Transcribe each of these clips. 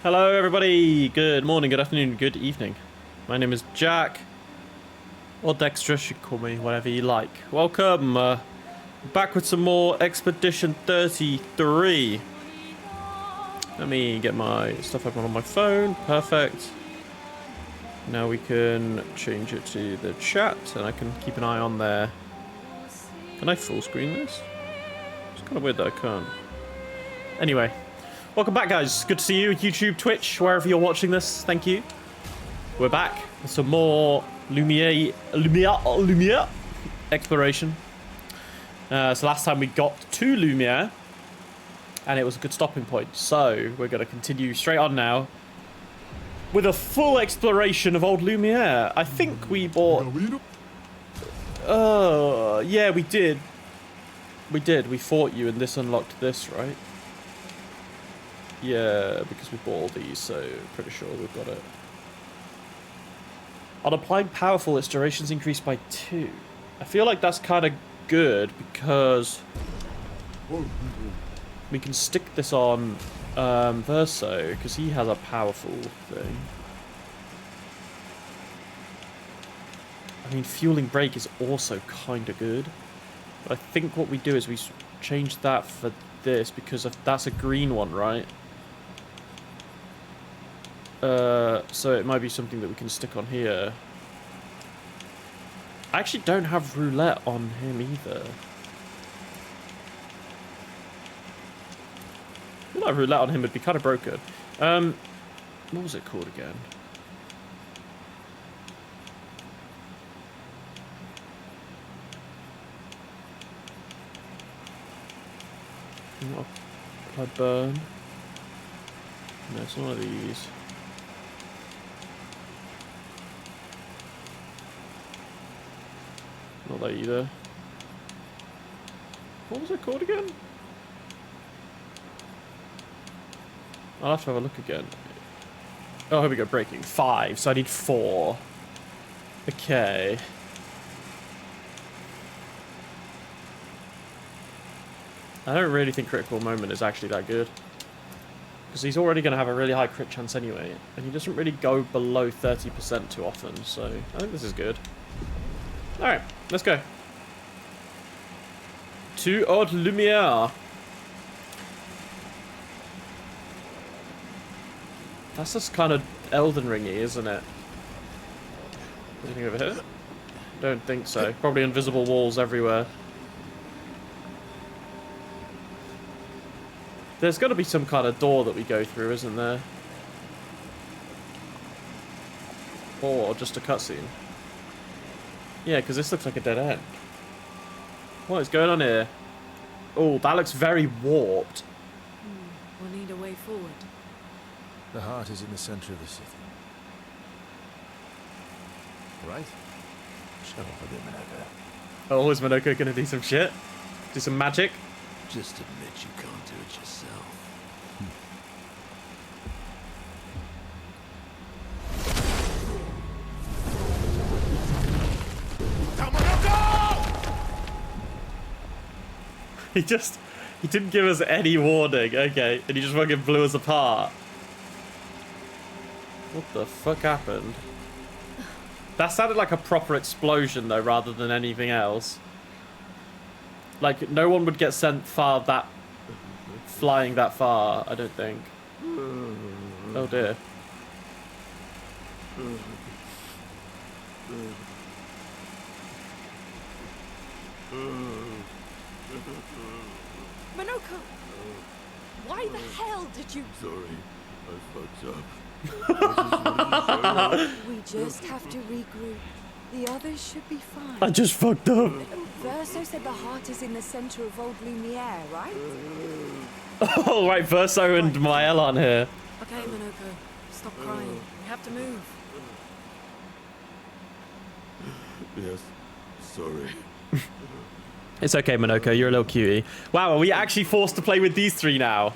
Hello everybody, good morning, good afternoon, good evening. My name is Jack, or Dexter, you should call me whatever you like. Welcome, back with some more Expedition 33. Let me get my stuff open on my phone, perfect. Now we can change it to the chat and I can keep an eye on there. Can I full screen this? It's kind of weird that I can't. Anyway. Welcome back, guys. Good to see you. YouTube, Twitch, wherever you're watching this. Thank you. We're back with some more Lumiere exploration. So last time we got to Lumiere, and it was a good stopping point. So we're going to continue straight on now with a full exploration of old Lumiere. I think we bought... yeah, we did. We did. We fought you, and this unlocked this, right? Yeah, because we bought all these, so pretty sure we've got it. On applying powerful, its duration's increased by 2. I feel like that's kind of good because we can stick this on Verso because he has a powerful thing. I mean, fueling brake is also kind of good. But I think what we do is we change that for this because that's a green one, right? So it might be something that we can stick on here. I actually don't have roulette on him either. I feel like roulette on him would be kind of broken. What was it called again? Apply burn. No, it's not one of these. Not that either. What was it called again? I'll have to have a look again. Oh, here we go, braking. 5, so I need 4. Okay. I don't really think critical moment is actually that good. Because he's already going to have a really high crit chance anyway. And he doesn't really go below 30% too often, so I think this is good. Alright, let's go. To Haute Lumiere. That's just kind of Elden Ringy, isn't it? Anything over here? Don't think so. Probably invisible walls everywhere. There's got to be some kind of door that we go through, isn't there? Or just a cutscene. Yeah, because this looks like a dead end. What is going on here? Oh, that looks very warped. We'll need a way forward. The heart is in the center of the city. Right? Shut up a bit, Minoko. Oh, is Minoko gonna do some shit? Do some magic? Just admit you can't do it yourself. He didn't give us any warning, okay, and he just fucking blew us apart. What the fuck happened? That sounded like a proper explosion though, rather than anything else. Like, no one would get sent flying that far, I don't think. Oh dear. Minoko! Why the hell did you... Sorry, I fucked up. We just have to regroup. The others should be fine. I just fucked up. Verso said the heart is in the center of old Lumiere, right? Oh, right, Verso and Mael on here. Okay, Minoko. Stop crying. We have to move. Yes, sorry. It's okay, Minoko, you're a little cutie. Wow, are we actually forced to play with these three now?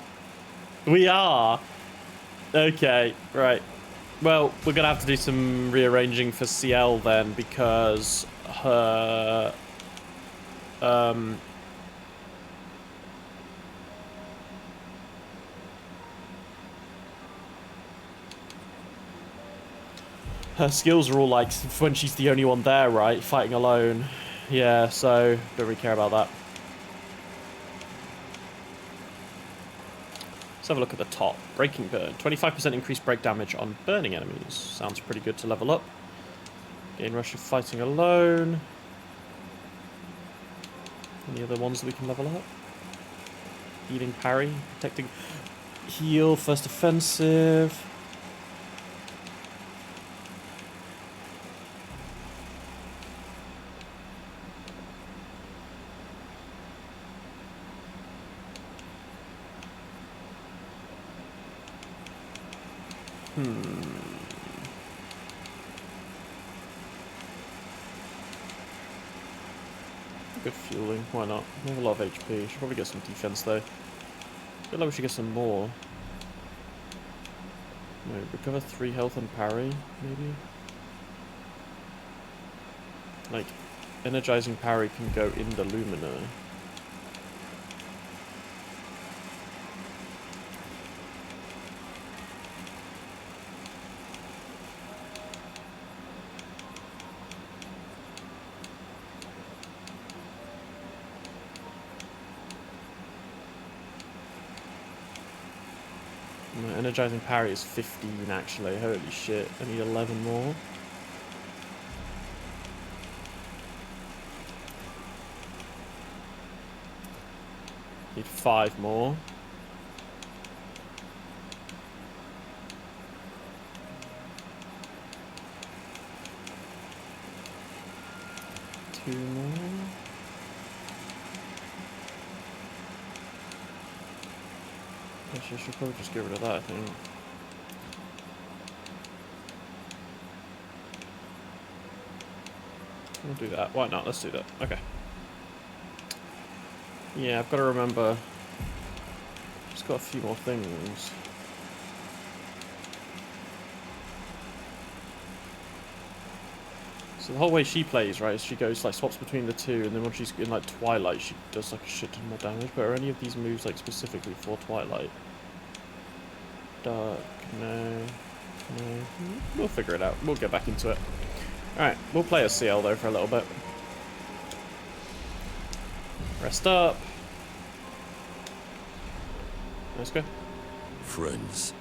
We are. Okay, right. Well, we're gonna have to do some rearranging for CL then, because her... Her skills are all like when she's the only one there, right? Fighting alone. Yeah, so don't really care about that. Let's have a look at the top. Breaking burn. 25% increased break damage on burning enemies. Sounds pretty good to level up. Gain rush of fighting alone. Any other ones that we can level up? Healing parry. Protecting heal. First offensive. Good fueling, why not? We have a lot of HP. Should probably get some defense though. I feel like we should get some more. No, recover 3 health and parry, maybe? Like, energizing parry can go in the Lumiere. My energizing parry is 15 actually, holy shit. I need 11 more. Need 5 more. Two more. Actually, I should probably just get rid of that, I think. We'll do that. Why not? Let's do that. Okay. Yeah, I've got to remember. Just got a few more things. So the whole way she plays, right, is she goes, like, swaps between the two, and then when she's in, like, Twilight, she does, like, a shit ton more damage. But are any of these moves, like, specifically for Twilight? Dark, no. We'll figure it out. We'll get back into it. Alright, we'll play a CL, though, for a little bit. Rest up. Let's go. Friends,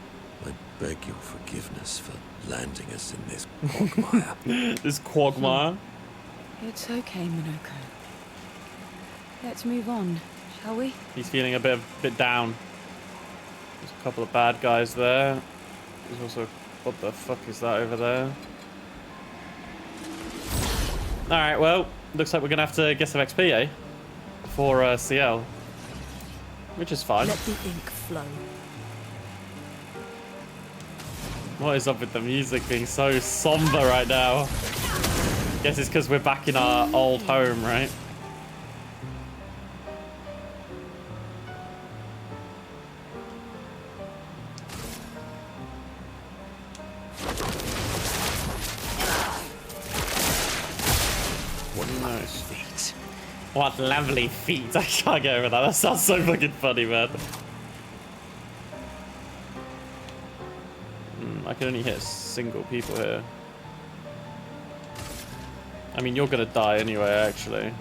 I beg your forgiveness for landing us in this quagmire. This quagmire? It's okay, Minoko. Let's move on, shall we? He's feeling a bit down. There's a couple of bad guys there. There's also... What the fuck is that over there? Alright, well, looks like we're gonna have to get some XP, eh? For CL. Which is fine. Let the ink flow. What is up with the music being so somber right now? Guess it's because we're back in our old home, right? Nice. Feet. What lovely feet. I can't get over that. That sounds so fucking funny, man. I can only hit single people here. I mean, you're gonna die anyway, actually.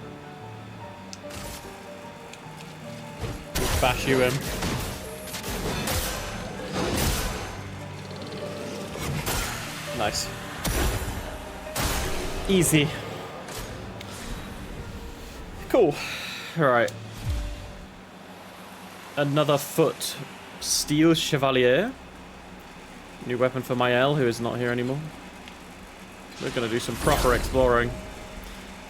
We'll bash you in. Nice. Easy. Cool. Alright. Another foot. Steel Chevalier. New weapon for Mael, who is not here anymore. We're going to do some proper exploring.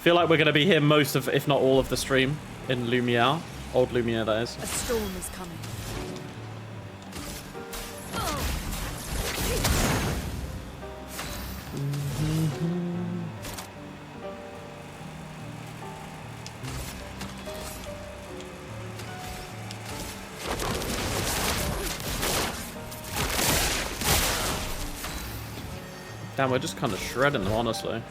Feel like we're going to be here most of, if not all of the stream in Lumiere. Old Lumiere, that is. A storm is coming. Damn, we're just kind of shredding them, honestly.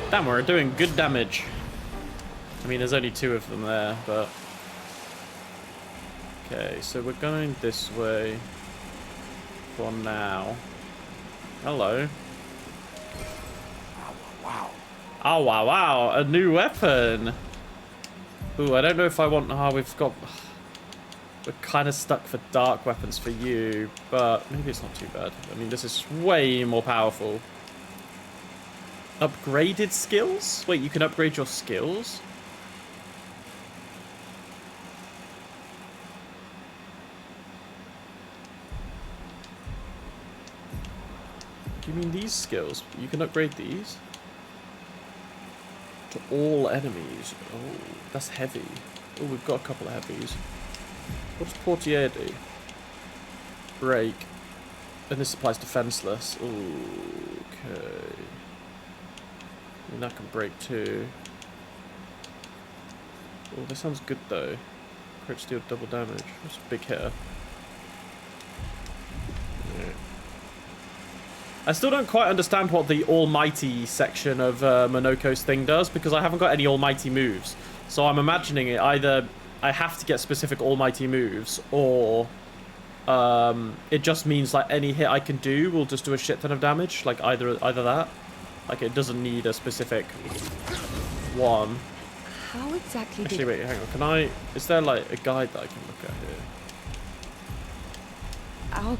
Damn, we're doing good damage. I mean, there's only 2 of them there, but... Okay, so we're going this way. one now. Hello. Wow. Oh, wow, wow. A new weapon. Ooh, I don't know if I want... Oh, we're kind of stuck for dark weapons for you, but maybe it's not too bad. I mean, this is way more powerful. Upgraded skills? Wait, you can upgrade your skills? Do you mean these skills? You can upgrade these? To all enemies. Oh, that's heavy. Oh, we've got a couple of heavies. What does Portier do? Break. And this applies to Fenceless. Ooh, okay. I mean, that can break too. Oh, this sounds good though. Crit steal double damage. That's a big hitter. Yeah. I still don't quite understand what the almighty section of Monoko's thing does, because I haven't got any almighty moves. So I'm imagining it either I have to get specific almighty moves, or it just means like any hit I can do will just do a shit ton of damage. Like either that. Like it doesn't need a specific one. How exactly Actually, wait, hang on. Can I... Is there like a guide that I can look at here? I'll...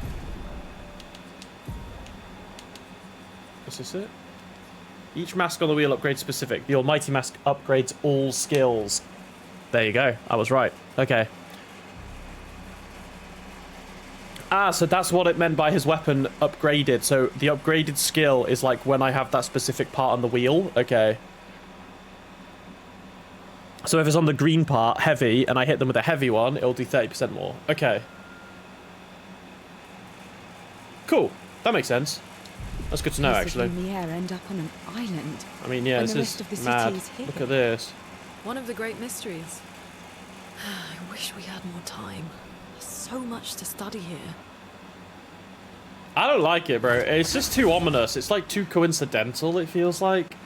Is this it? Each mask on the wheel upgrades specific. The almighty mask upgrades all skills. There you go. I was right. Okay. Ah, so that's what it meant by his weapon upgraded. So the upgraded skill is like when I have that specific part on the wheel. Okay. So if it's on the green part, heavy, and I hit them with a heavy one, it'll do 30% more. Okay. Cool. That makes sense. That's good to know, actually. Lumiere end up on an island. I mean, yeah, this is mad. Look at this. One of the great mysteries. I wish we had more time. There's so much to study here. I don't like it, bro. It's just too ominous. It's like too coincidental, it feels like.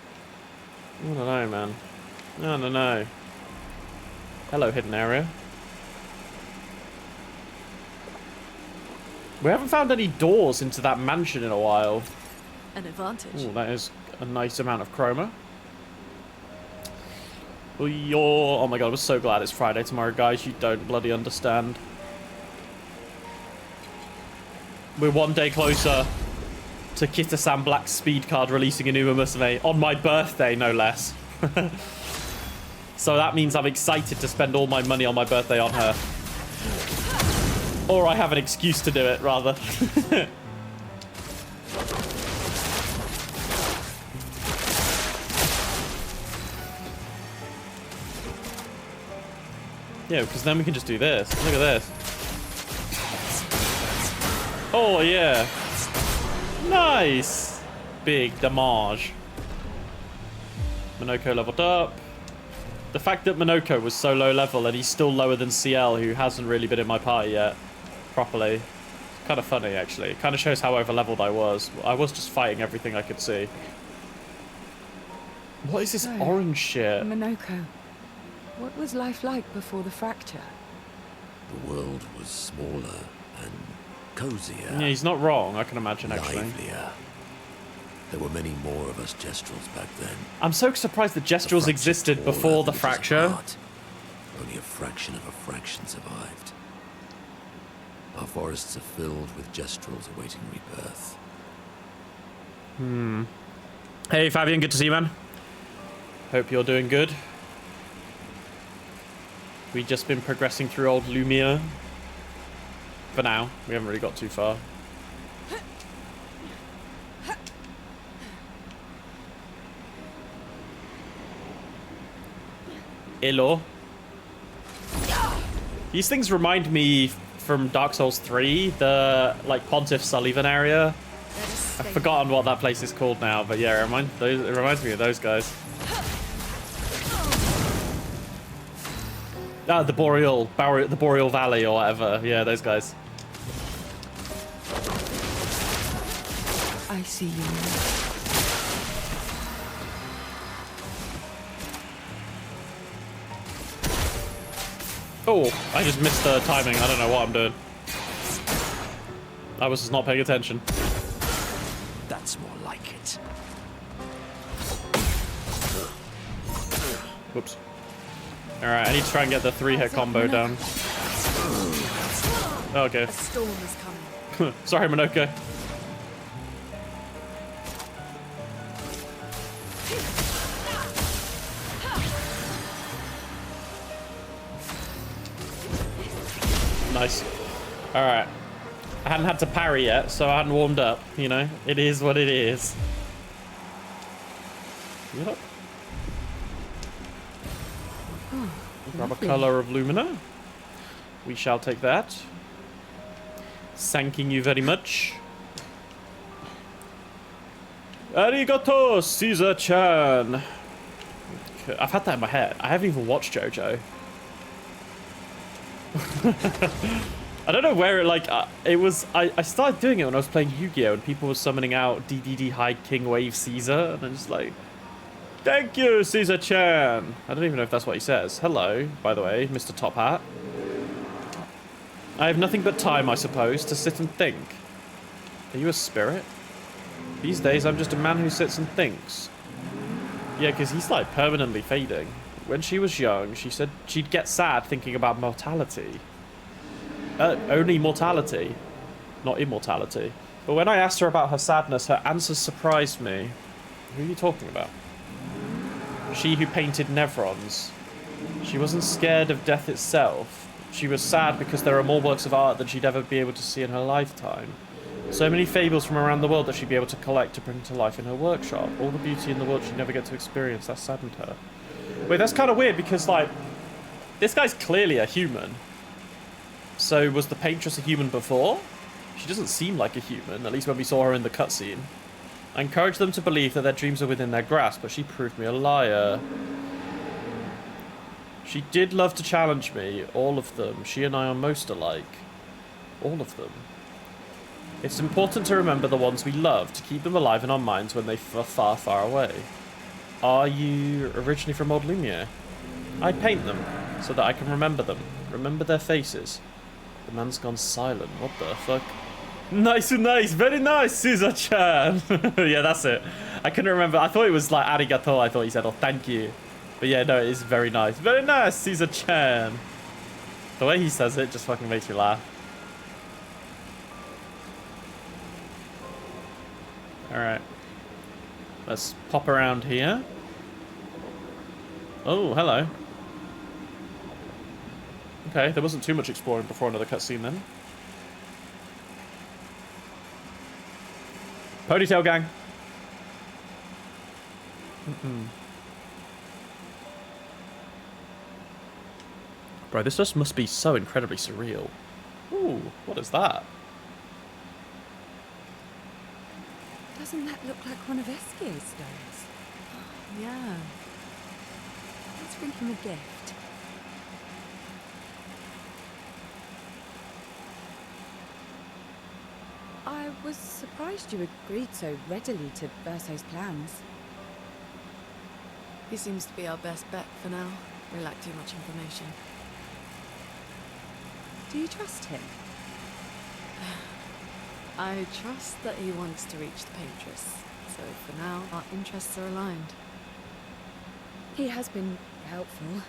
I don't know, man. I don't know. Hello, hidden area. We haven't found any doors into that mansion in a while. An advantage. Ooh, that is a nice amount of chroma. Oh my god, I'm so glad it's Friday tomorrow, guys. You don't bloody understand. We're one day closer to Kita-san Black's speed card releasing a new Musume on my birthday, no less. So that means I'm excited to spend all my money on my birthday on her. Or I have an excuse to do it, rather. Yeah, because then we can just do this. Look at this. Oh, yeah. Nice. Big damage. Monoko leveled up. The fact that Monoko was so low level and he's still lower than CL, who hasn't really been in my party yet properly. It's kind of funny, actually. It kind of shows how over leveled I was. I was just fighting everything I could see. What is this orange shit? Monoko, what was life like before the fracture? The world was smaller and cozier. Yeah, he's not wrong, I can imagine, actually. Livelier. There were many more of us Gestrels back then. I'm so surprised that Gestrels existed before the fracture. Only a fraction of a fraction survived. Our forests are filled with Gestrels awaiting rebirth. Hey, Fabian, good to see you, man. Hope you're doing good. We've just been progressing through old Lumiere. For now, we haven't really got too far. Hello. These things remind me from Dark Souls 3, the like Pontiff Sullivan area. I've forgotten what that place is called now, but yeah, it reminds me of those guys. Ah, the Boreal Valley or whatever. Yeah, those guys. I see you. Oh, I just missed the timing. I don't know what I'm doing. I was just not paying attention. That's more like it. Whoops. Alright, I need to try and get the 3-hit combo down. Okay. A storm is coming. Sorry, Minoko. Nice. Alright. I hadn't had to parry yet, so I hadn't warmed up, you know? It is what it is. Yep. Grab a color of Lumina. We shall take that. Thanking you very much. Arigato, Caesar-chan. Okay, I've had that in my head. I haven't even watched JoJo. I don't know where it, like, it was, I started doing it when I was playing Yu-Gi-Oh! And people were summoning out DDD High King Wave Caesar, and I'm just like, thank you, Caesar-chan. I don't even know if that's what he says. Hello, by the way, Mr. Top Hat. I have nothing but time, I suppose, to sit and think. Are you a spirit? These days, I'm just a man who sits and thinks. Yeah, because he's, like, permanently fading. When she was young, she said she'd get sad thinking about mortality. Only mortality, not immortality. But when I asked her about her sadness, her answers surprised me. Who are you talking about? She who painted Nevrons. She wasn't scared of death itself. She was sad because there are more works of art than she'd ever be able to see in her lifetime. So many fables from around the world that she'd be able to collect to bring to life in her workshop. All the beauty in the world she'd never get to experience. That saddened her. Wait, that's kind of weird because, like, this guy's clearly a human. So was the paintress a human before? She doesn't seem like a human, at least when we saw her in the cutscene. I encouraged them to believe that their dreams are within their grasp, but she proved me a liar. She did love to challenge me, all of them. She and I are most alike. All of them. It's important to remember the ones we love, to keep them alive in our minds when they are far, far away. Are you originally from Old Lumiere? I paint them, so that I can remember them. Remember their faces. The man's gone silent. What the fuck? Nice and nice. Very nice, Caesar-chan. Yeah, that's it. I couldn't remember. I thought it was like arigato. I thought he said, oh, thank you. But yeah, no, it is very nice. Very nice, Caesar-chan. The way he says it just fucking makes me laugh. Alright. Let's pop around here. Oh, hello. Okay, there wasn't too much exploring before another cutscene then. Ponytail gang. Bro, this just must be so incredibly surreal. Ooh, what is that? Doesn't that look like one of Eskier's stones? Yeah. Let's bring him a gift. I was surprised you agreed so readily to Verso's plans. He seems to be our best bet for now. We lack too much information. Do you trust him? I trust that he wants to reach the paintress. So for now, our interests are aligned. He has been helpful.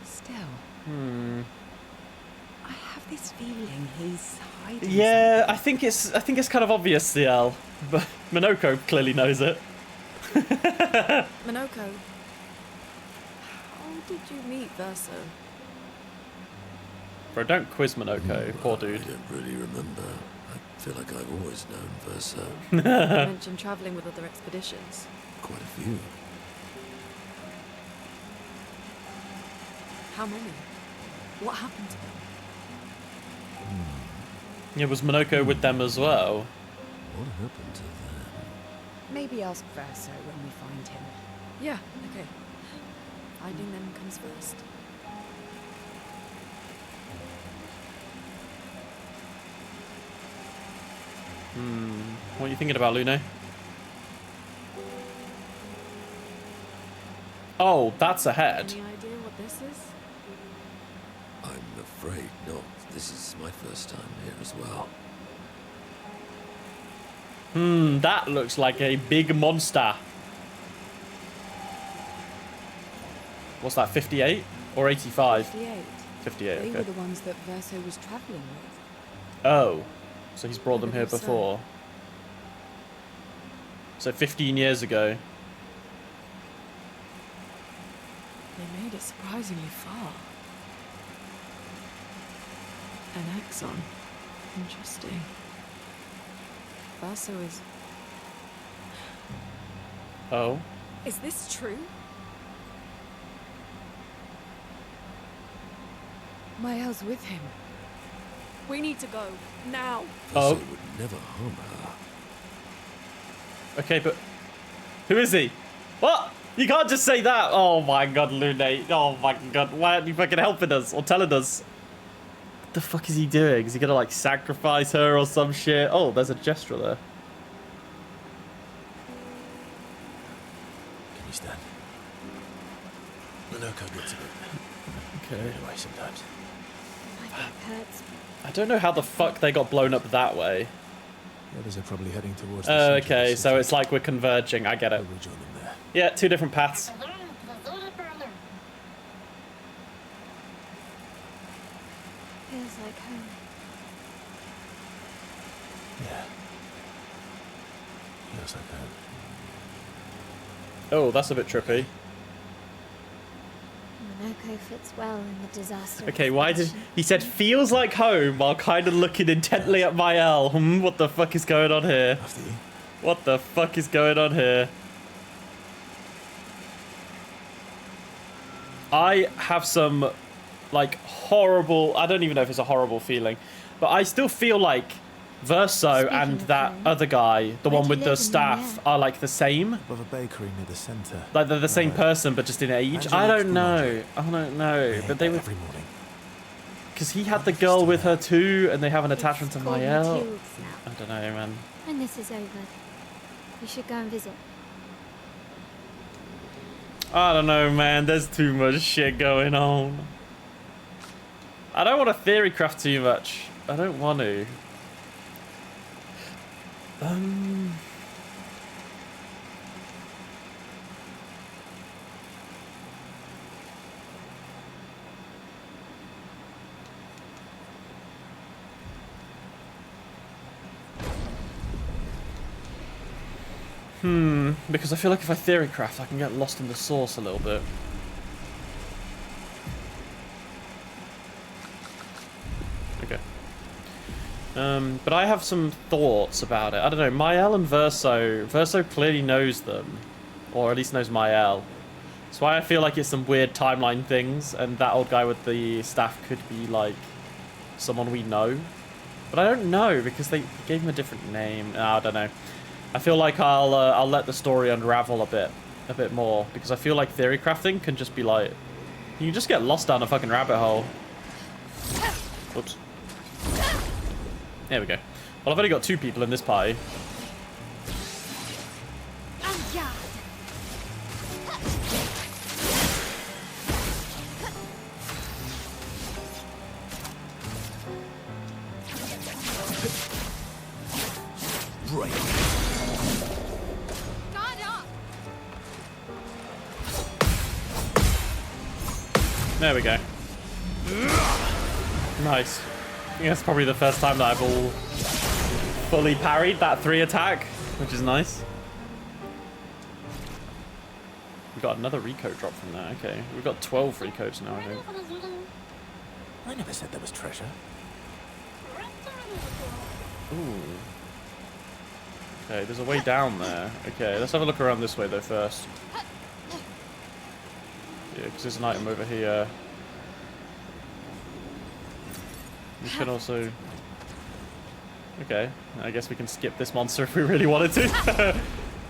Still, I have this feeling he's hiding Yeah, something. I think it's kind of obvious, CL, but Minoko clearly knows it. Minoko, how did you meet Verso? Bro, don't quiz Minoko, poor dude. I don't really remember. I feel like I've always known Verso. You mentioned traveling with other expeditions. Quite a few. How many? What happened to them? Yeah, was Minoko with them as well? What happened to them? Maybe ask Verso when we find him. Yeah, okay. Finding them comes first. What are you thinking about, Lune? Oh, that's ahead. Any idea what this is? I'm afraid not. This is my first time here as well. That looks like a big monster. What's that, 58 or 85? 58. 58, They okay. were the ones that Verso was travelling with. Oh, so he's brought them here believe so. before. So 15 years ago. They made it surprisingly far. An axon. Interesting. Verso is... Oh. Is this true? Mael's with him. We need to go. Now. Oh. Verso would never harm her. Okay, but who is he? What? You can't just say that. Oh my god, Lunate. Oh my god. Why aren't you fucking helping us or telling us? What the fuck is he doing? Is he gonna like sacrifice her or some shit? Oh, there's a gesture there. Can you stand? Minoko gets a bit Okay. anyway sometimes. My back hurts. I don't know how the fuck they got blown up that way. The others are probably heading towards the center of the Okay, so city. it's like we're converging. I get it. I'll rejoin them there. Yeah, two different paths. Feels like home. Yeah. Feels like home. Oh, that's a bit trippy. Minoko fits well in the disaster. Okay, why did expedition. he said feels like home while kind of looking intently at Mael? What the fuck is going on here? After you. What the fuck is going on here? I have some like horrible, I don't even know if it's a horrible feeling, but I still feel like Verso Speaking and of that home, other guy, the where one do with you the live in staff, Lumiere? are like the same. Above a bakery near the center. Like they're the same person, but just in age. I don't know. I don't know. Yeah, But they were, every morning. because he had the girl with her too, and they have an attachment to It's called Mael. Matilda's now. I don't know, man. When this is over, we should go and visit. I don't know, man. There's too much shit going on. I don't want to theory craft too much. I don't want to. Because I feel like if I theory craft, I can get lost in the source a little bit. Okay. But I have some thoughts about it. I don't know, Mael and Verso clearly knows them. Or at least knows Mael. That's why I feel like it's some weird timeline things, and that old guy with the staff could be like someone we know. But I don't know, because they gave him a different name. No, I don't know. I feel like I'll let the story unravel a bit more, because I feel like theory crafting can just be like, you can just get lost down a fucking rabbit hole. Oops. There we go. Well, I've only got 2 people in this party. Right. There we go. Nice. I think that's probably the first time that I've all fully parried that 3 attack, which is nice. We got another recode drop from there. Okay, we've got 12 recodes now, I think. I never said there was treasure. Ooh. Okay, there's a way down there. Okay, let's have a look around this way though first. Yeah, because there's an item over here. We can also... Okay, I guess we can skip this monster if we really wanted to.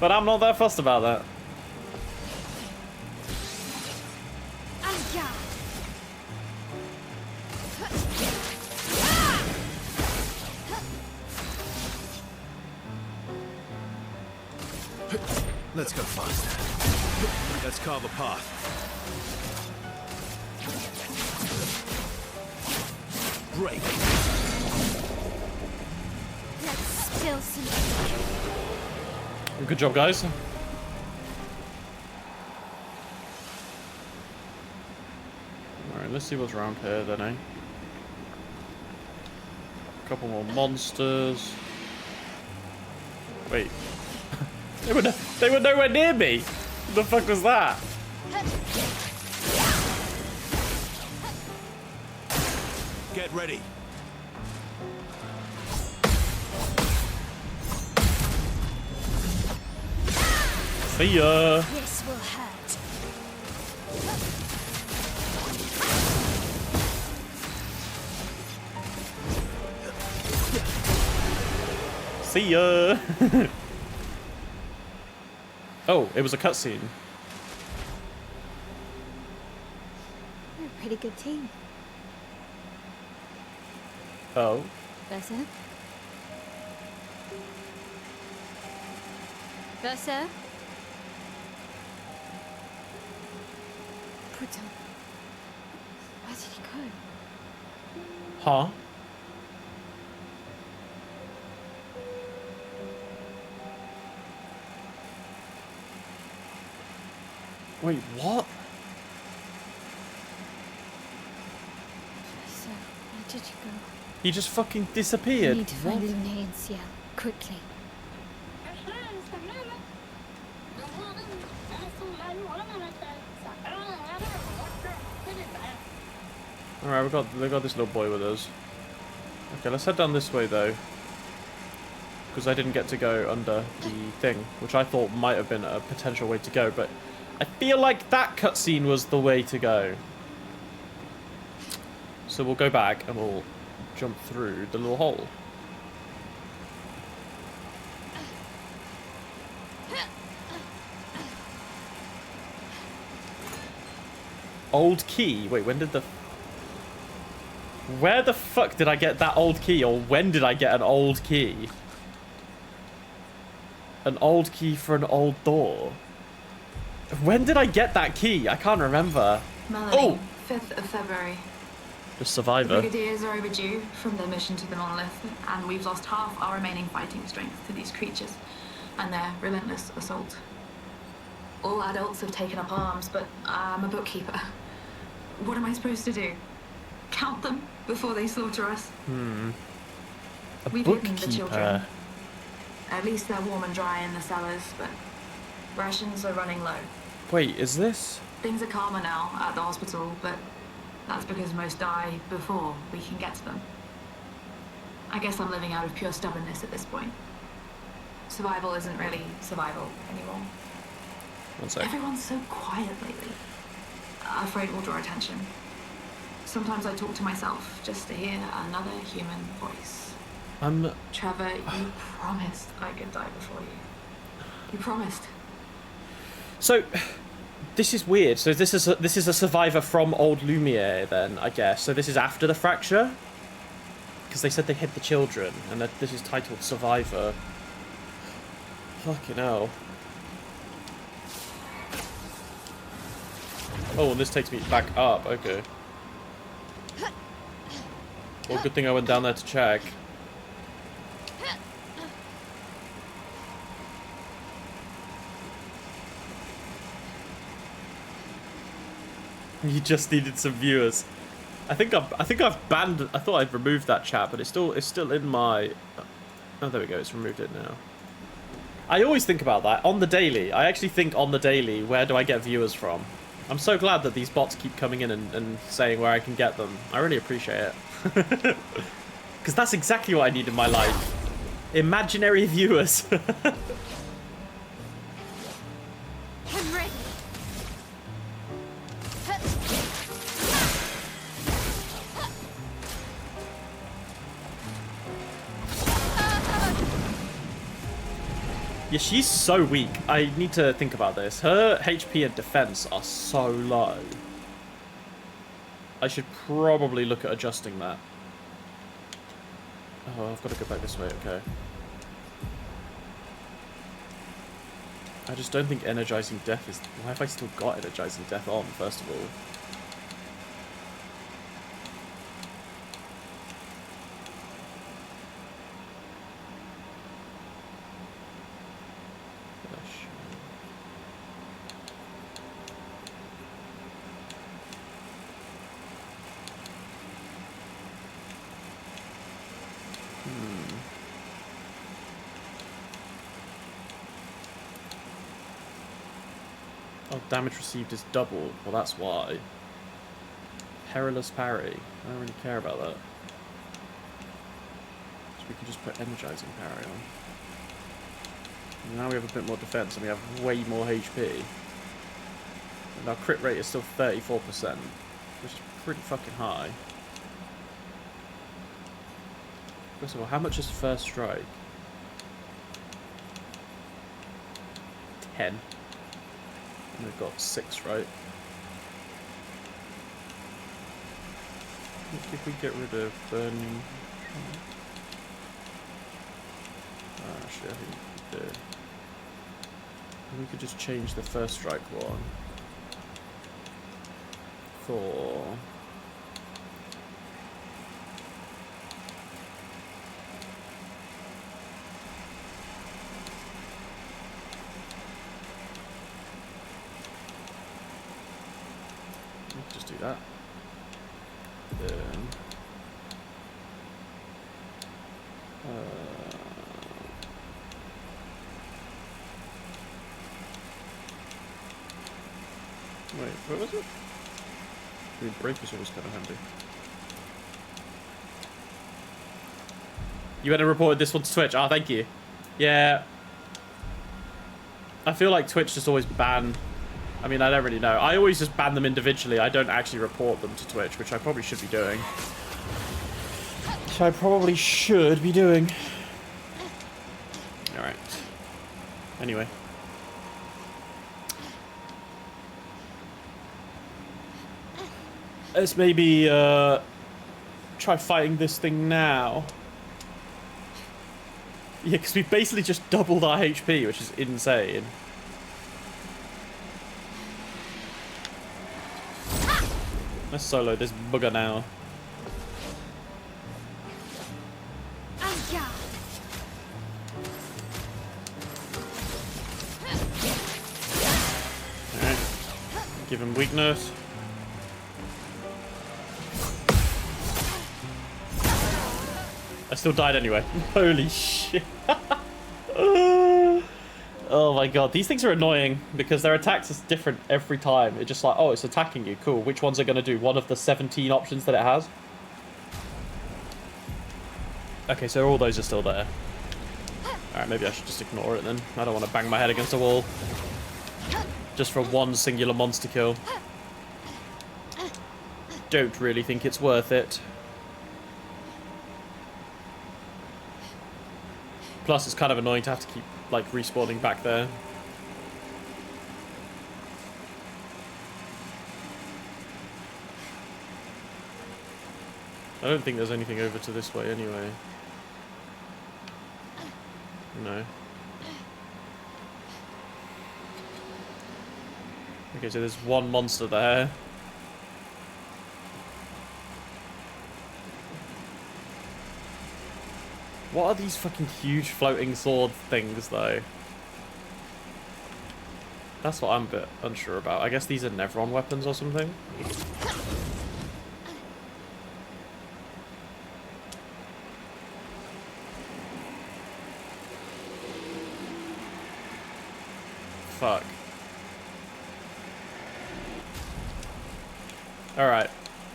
But I'm not that fussed about that. Let's go fast. Let's carve a path. break. Let's spill some ink. Good job, guys. Alright, let's see what's around here then, eh? A couple more monsters. Wait. They were nowhere near me! What the fuck was that? Get ready. See ya! This will hurt. See ya! Oh, it was a cutscene. We're a pretty good team. Oh. Versa? Versa? Putain. Where did he go? Huh? Wait, what? Versa, where did you go? He just fucking We disappeared. need to find Lumiere and Ciel. Quickly. Alright, we got this little boy with us. Okay, let's head down this way though. Because I didn't get to go under the thing, which I thought might have been a potential way to go, but I feel like that cutscene was the way to go. So we'll go back and we'll jump through the little hole. Old key? Wait, when did the... Where the fuck did I get that old key? Or when did I get an old key? An old key for an old door? When did I get that key? I can't remember. Melanie, Oh! 5th of February. The The survivor. Brigadiers are overdue from their mission to the monolith, and we've lost half our remaining fighting strength to these creatures and their relentless assault. All adults have taken up arms, but I'm a bookkeeper. What am I supposed to do? Count them before they slaughter us? A We've hidden the children. bookkeeper. At least they're warm and dry in the cellars, but rations are running low. Wait, is this? Things are calmer now at the hospital, but that's because most die before we can get to them. I guess I'm living out of pure stubbornness at this point. Survival isn't really survival anymore. One sec. Everyone's so quiet lately. Afraid we'll draw attention. Sometimes I talk to myself just to hear another human voice. Trevor, you promised I could die before you. You promised. So, this is weird. So this is a survivor from old Lumiere then, I guess. So this is after the fracture? Because they said they hid the children, and that this is titled Survivor. Fucking hell. Oh, and this takes me back up. Okay. Well, good thing I went down there to check. You just needed some viewers. I think I've banned. I thought I'd removed that chat, but it's still in my. Oh, there we go. It's removed it now. I always think about that on the daily. I actually think on the daily, where do I get viewers from? I'm so glad that these bots keep coming in and saying where I can get them. I really appreciate it. Because that's exactly what I need in my life. Imaginary viewers. I'm ready. Yeah, she's so weak. I need to think about this. Her HP and defense are so low. I should probably look at adjusting that. Oh, I've got to go back this way. Okay. I just don't think energizing death is... Why have I still got energizing death on, first of all? Damage received is doubled. Well, that's why. Perilous parry. I don't really care about that. So we can just put energizing parry on. And now we have a bit more defense and we have way more HP. And our crit rate is still 34%, which is pretty fucking high. First of all, how much is first strike? 10. And we've got 6, right? If we get rid of burning... actually, I think we could do. We could just change the first strike one for... We could just do that. Then... Wait, what was it? I mean, break is always kind of handy. You went and reported this one to Twitch. Ah, thank you. Yeah. I feel like Twitch just always ban... I mean, I don't really know. I always just ban them individually. I don't actually report them to Twitch, which I probably should be doing. Which I probably should be doing. Alright. Anyway. Let's maybe try fighting this thing now. Yeah, because we basically just doubled our HP, which is insane. Let's solo this bugger now. Alright. Give him weakness. I still died anyway. Holy shit. Oh my god. These things are annoying because their attacks is different every time. It's just like, oh, it's attacking you. Cool. Which ones are going to do? One of the 17 options that it has? Okay, so all those are still there. Alright, maybe I should just ignore it then. I don't want to bang my head against a wall. Just for one singular monster kill. Don't really think it's worth it. Plus, it's kind of annoying to have to keep, like, respawning back there. I don't think there's anything over to this way anyway. No. Okay, so there's one monster there. What are these fucking huge floating sword things, though? That's what I'm a bit unsure about. I guess these are Nevron weapons or something? Fuck. Alright.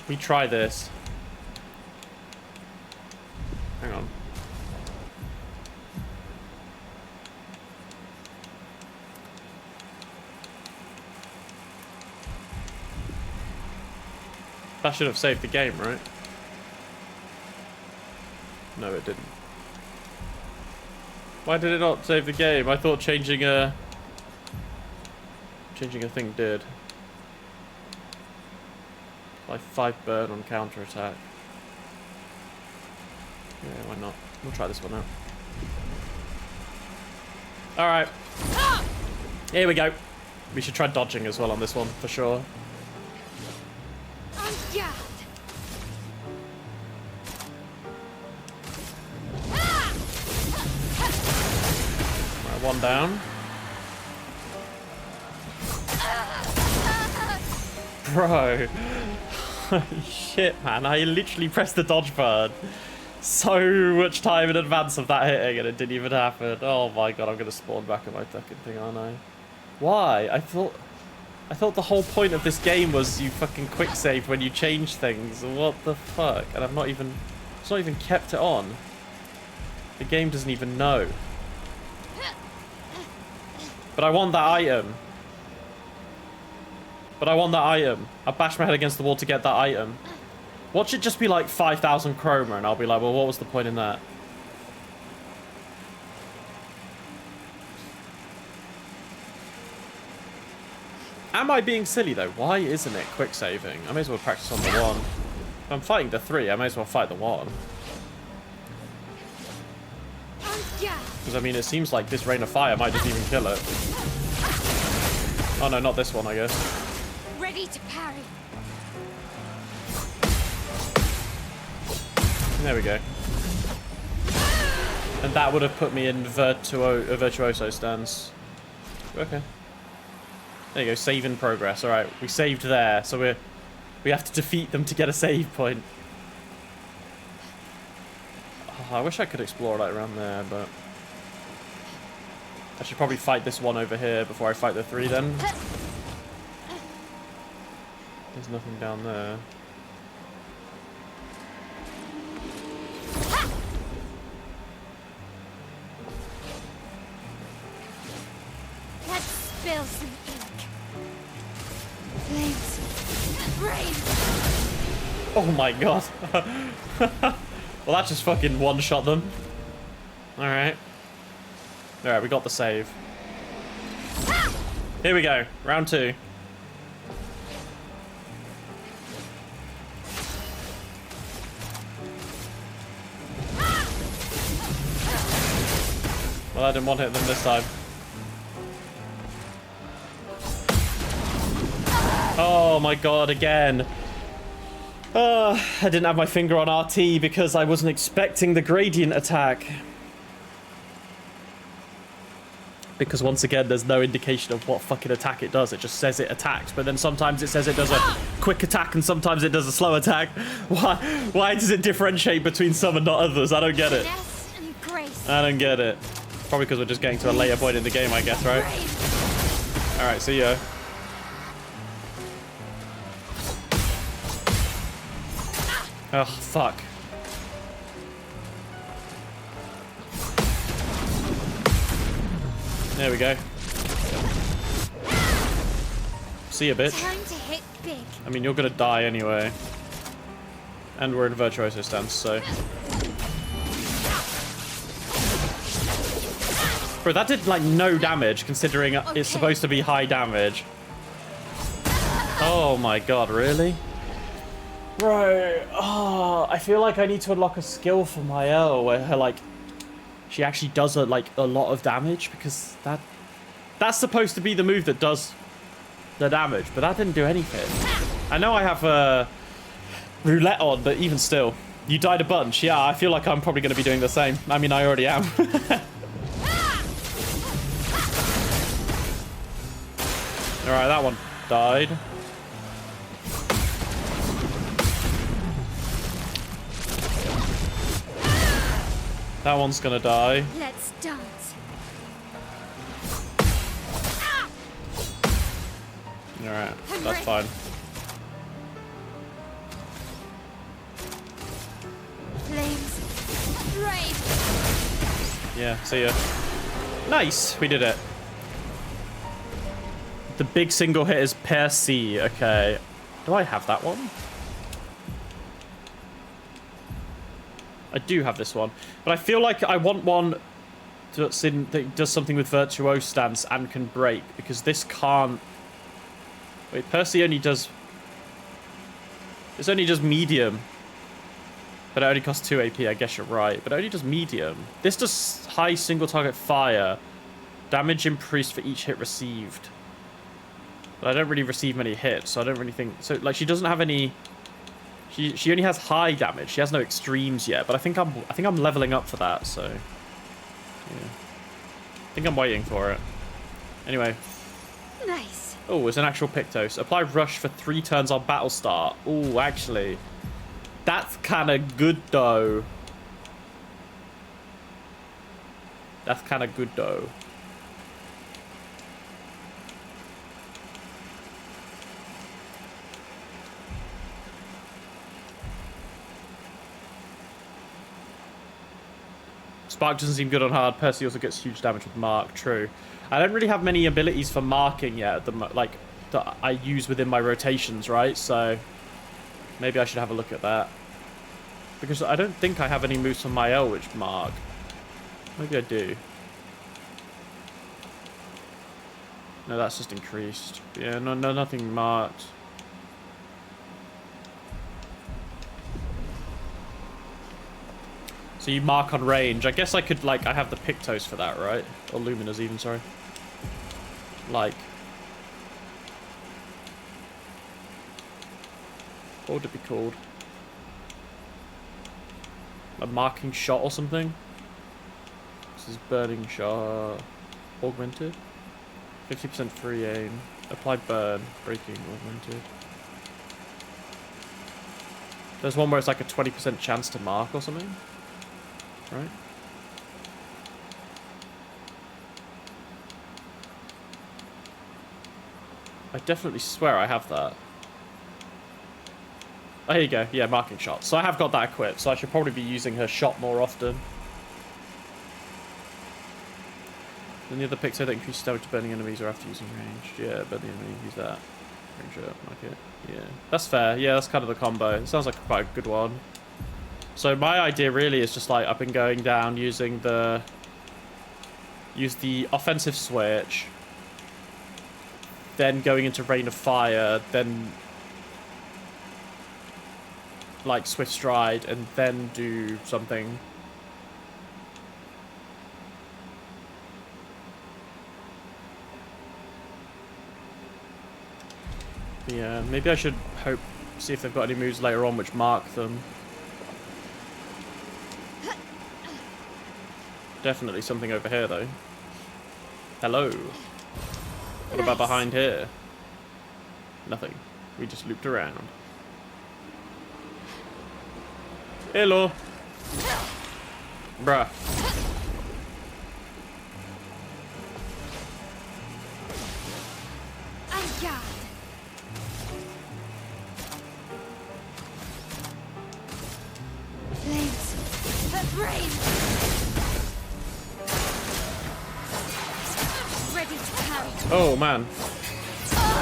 We try this. Hang on. That should have saved the game, right? No, it didn't. Why did it not save the game? I thought changing a thing did. Like 5 burn on counter attack. Yeah, why not? We'll try this one out. Alright. Here we go. We should try dodging as well on this one, for sure. Right, one down. Bro. Holy shit, man. I literally pressed the dodge button so much time in advance of that hitting and it didn't even happen. Oh my god, I'm going to spawn back at my fucking thing, aren't I? Why? I thought... I thought the whole point of this game was you fucking quick saved when you change things. What the fuck? And I've not even... It's not even kept it on. The game doesn't even know. But I want that item. But I want that item. I bashed my head against the wall to get that item. Watch it just be like 5,000 chroma and I'll be like, well, what was the point in that? Am I being silly though? Why isn't it quick saving? I may as well practice on the 1. If I'm fighting the 3, I may as well fight the 1. Because I mean, it seems like this rain of fire might just even kill it. Oh no, not this one, I guess. Ready to parry. There we go. And that would have put me in virtuoso stance. Okay. There you go, save in progress. Alright, we saved there, so we have to defeat them to get a save point. Oh, I wish I could explore right around there, but... I should probably fight this one over here before I fight the 3 then. There's nothing down there. Let's spill some ink. Flames. Rain. Oh my god. Well, that just fucking one-shot them. Alright. Alright, we got the save. Here we go. Round 2. Well, I didn't want to hit them this time. Oh my god, again. I didn't have my finger on RT because I wasn't expecting the gradient attack. Because once again, there's no indication of what fucking attack it does. It just says it attacks, but then sometimes it says it does a quick attack and sometimes it does a slow attack. Why does it differentiate between some and not others? I don't get it. I don't get it. Probably because we're just getting to a later point in the game, I guess, right? Alright, see ya. Oh, fuck. There we go. See ya, bitch. Time to hit big. I mean, you're gonna die anyway. And we're in virtuoso stance, so... Bro, that did, like, no damage, considering it's supposed to be high damage. Oh my god, really? Bro, oh, I feel like I need to unlock a skill for my L where her, like, she actually does, a lot of damage, because that's supposed to be the move that does the damage, but that didn't do anything. I know I have roulette on, but even still. You died a bunch. Yeah, I feel like I'm probably going to be doing the same. I mean, I already am. Alright, that one died. That one's gonna die. Let's dance. Alright, that's fine. Flames. Rain. Yeah, see ya. Nice, we did it. The big single hit is per C. Okay. Do I have that one? I do have this one. But I feel like I want one that does something with virtuoso stance and can break, because this can't... Wait, Percy only does... This only does medium. But it only costs 2 AP, I guess you're right. But it only does medium. This does high single target fire. Damage increased for each hit received. But I don't really receive many hits, so I don't really think... So, like, she doesn't have any... She only has high damage. She has no extremes yet, but I think I'm leveling up for that, so... Yeah. I think I'm waiting for it. Anyway. Nice. Oh, it's an actual Pictos. Apply Rush for 3 turns on battle start. Oh, actually. That's kind of good, though. That's kind of good, though. Spark doesn't seem good on hard. Percy also gets huge damage with mark. True. I don't really have many abilities for marking yet, that I use within my rotations, right? So maybe I should have a look at that. Because I don't think I have any moves from my L which mark. Maybe I do. No, that's just increased. Yeah, no, nothing marked. So you mark on range. I guess I could, like, I have the Pictos for that, right? Or Luminas even, sorry. Like. What would it be called? A marking shot or something? This is burning shot. Augmented. 50% free aim. Apply burn. Breaking augmented. There's one where it's like a 20% chance to mark or something. Right? I definitely swear I have that. Oh, here you go. Yeah, marking shot. So I have got that equipped, so I should probably be using her shot more often. Then the other Picto that increases damage to burning enemies or after using range. Yeah, burning enemy, use that. Range up, like it. Yeah, that's fair. Yeah, that's kind of the combo. It sounds like quite a good one. So my idea really is just like I've been going down using use the offensive switch, then going into Rain of Fire, then like Swift Stride, and then do something. Yeah, maybe I should see if they've got any moves later on which mark them. Definitely something over here, though. Hello. What about behind here? Nothing. We just looped around. Hello. Bruh. Flames. Her brain. Ready to carry. Oh, man.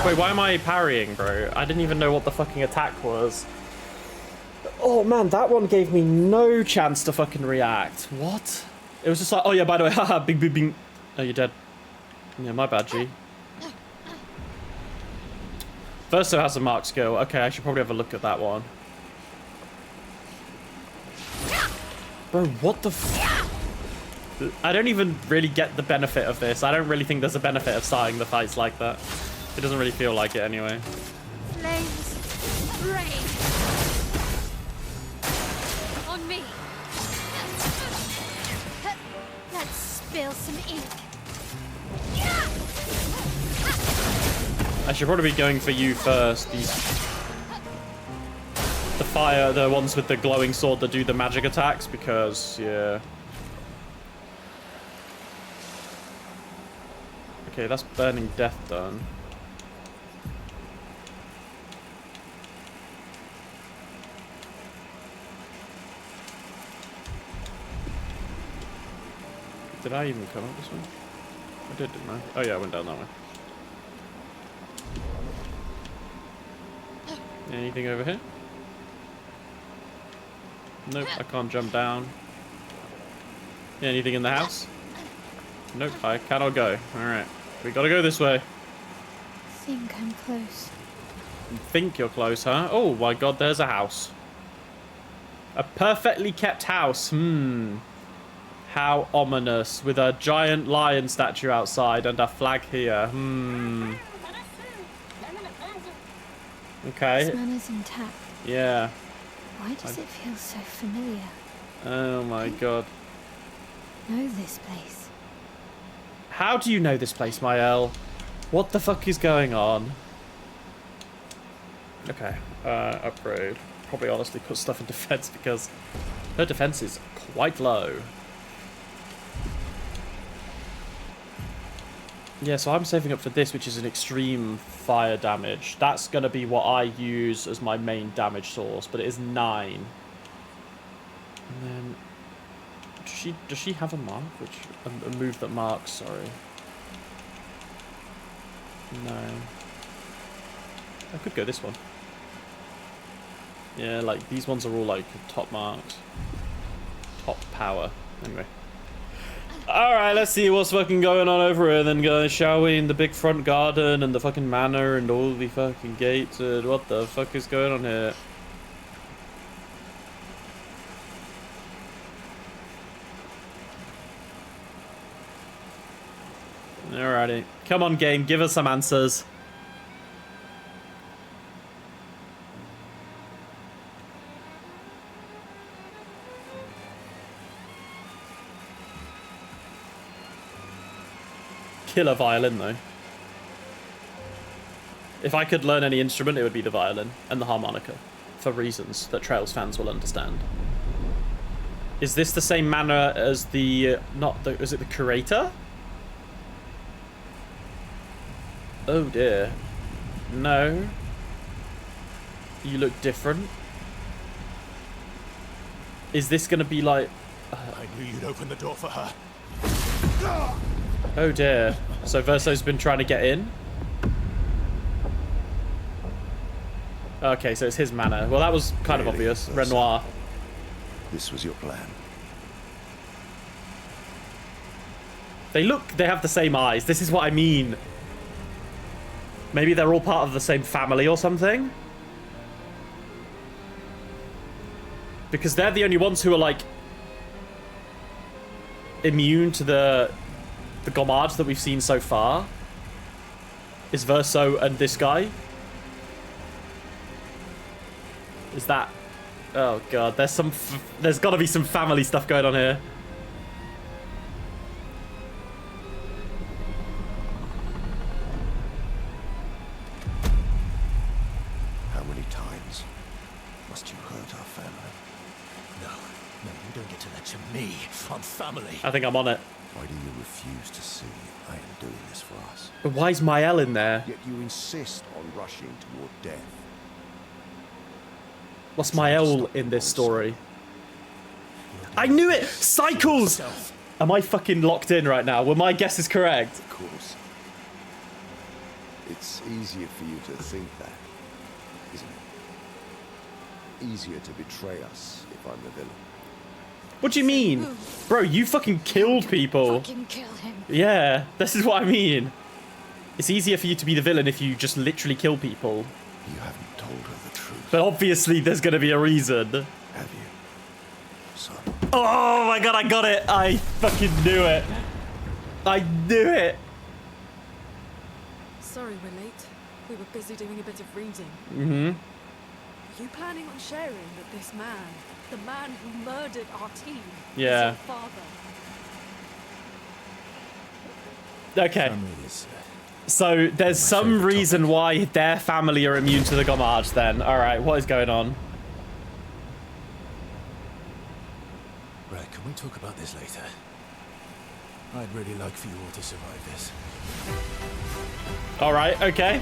Wait, why am I parrying, bro? I didn't even know what the fucking attack was. Oh, man, that one gave me no chance to fucking react. What? It was just like, oh, yeah, by the way, haha, bing, bing, bing. Oh, you're dead. Yeah, my bad, G. Verso has a mark skill. Okay, I should probably have a look at that one. Bro, what the f... I don't even really get the benefit of this. I don't really think there's a benefit of starting the fights like that. It doesn't really feel like it anyway. Flames. Rain. On me. Let's spill some ink. I should probably be going for you first. The ones with the glowing sword that do the magic attacks, because, yeah. Okay, that's Burning Death done. Did I even come up this way? I did, didn't I? Oh yeah, I went down that way. Anything over here? Nope, I can't jump down. Anything in the house? Nope, I cannot go. Alright, we gotta go this way. Think I'm close. Think you're close, huh? Oh my god, there's a house. A perfectly kept house. How ominous. With a giant lion statue outside and a flag here. Okay. This man is intact. Yeah. Why does it feel so familiar? Oh my god. Know this place. How do you know this place, Mael? What the fuck is going on? Okay. Upgrade. Probably honestly put stuff in defense because her defense is quite low. Yeah, so I'm saving up for this, which is an extreme fire damage. That's going to be what I use as my main damage source, but it is 9. And then Does she have a mark? A move that marks, sorry. No. I could go this one. Yeah, like these ones are all like top marked. Top power. Anyway. Alright, let's see what's fucking going on over here then, guys, shall we? In the big front garden and the fucking manor and all the fucking gates and what the fuck is going on here? Alrighty. Come on, game. Give us some answers. Killer violin, though. If I could learn any instrument, it would be the violin and the harmonica. For reasons that Trails fans will understand. Is this the same manor as the... is it the curator? Oh dear. No. You look different. Is this gonna be like... I knew you'd open the door for her. Oh dear. So Verso's been trying to get in? Okay, so it's his manor. Well, that was kind of obvious. Renoir. This was your plan. They have the same eyes. This is what I mean. Maybe they're all part of the same family or something? Because they're the only ones who are, like, immune to the Gomards that we've seen so far. Is Verso and this guy. Is that... Oh, God. There's got to be some family stuff going on here. How many times must you hurt our family? No, you don't get to lecture me on family. I think I'm on it. Why do you refuse to see I am doing this for us? But why is Mael in there? Yet you insist on rushing toward death. What's Mael in this story? I knew it! Cycles! Am I fucking locked in right now? Well, my guess is correct. Of course. It's easier for you to think that, isn't it? Easier to betray us if I'm the villain. What do you mean? Bro, you fucking killed people. Fucking kill him. Yeah, this is what I mean. It's easier for you to be the villain if you just literally kill people. You haven't told her the truth, But obviously there's gonna be a reason. have you, son? Oh my god, I got it! I fucking knew it. I knew it. Sorry we're late. We were busy doing a bit of reading. Mm-hmm. Are you planning on sharing that this man, the man who murdered our team, Yeah. is your father? Okay. Family is, So there's some favourite reason topic. why their family are immune to the Gomards then. Alright, what is going on? Right, can we talk about this later? I'd really like for you all to survive this. Alright, okay.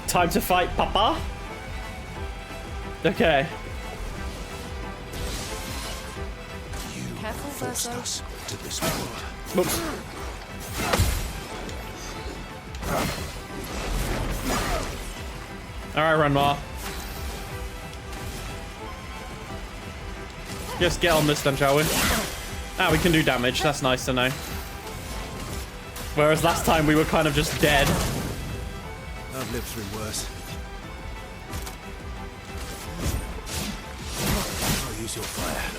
Time to fight, Papa. Okay. You Careful, forced Verso. us to this world. Whoops. Alright, Renoir. Just get on this then, shall we? Ah, we can do damage. That's nice to know. Whereas last time we were kind of just dead. I've lived through worse. I'll use your fire.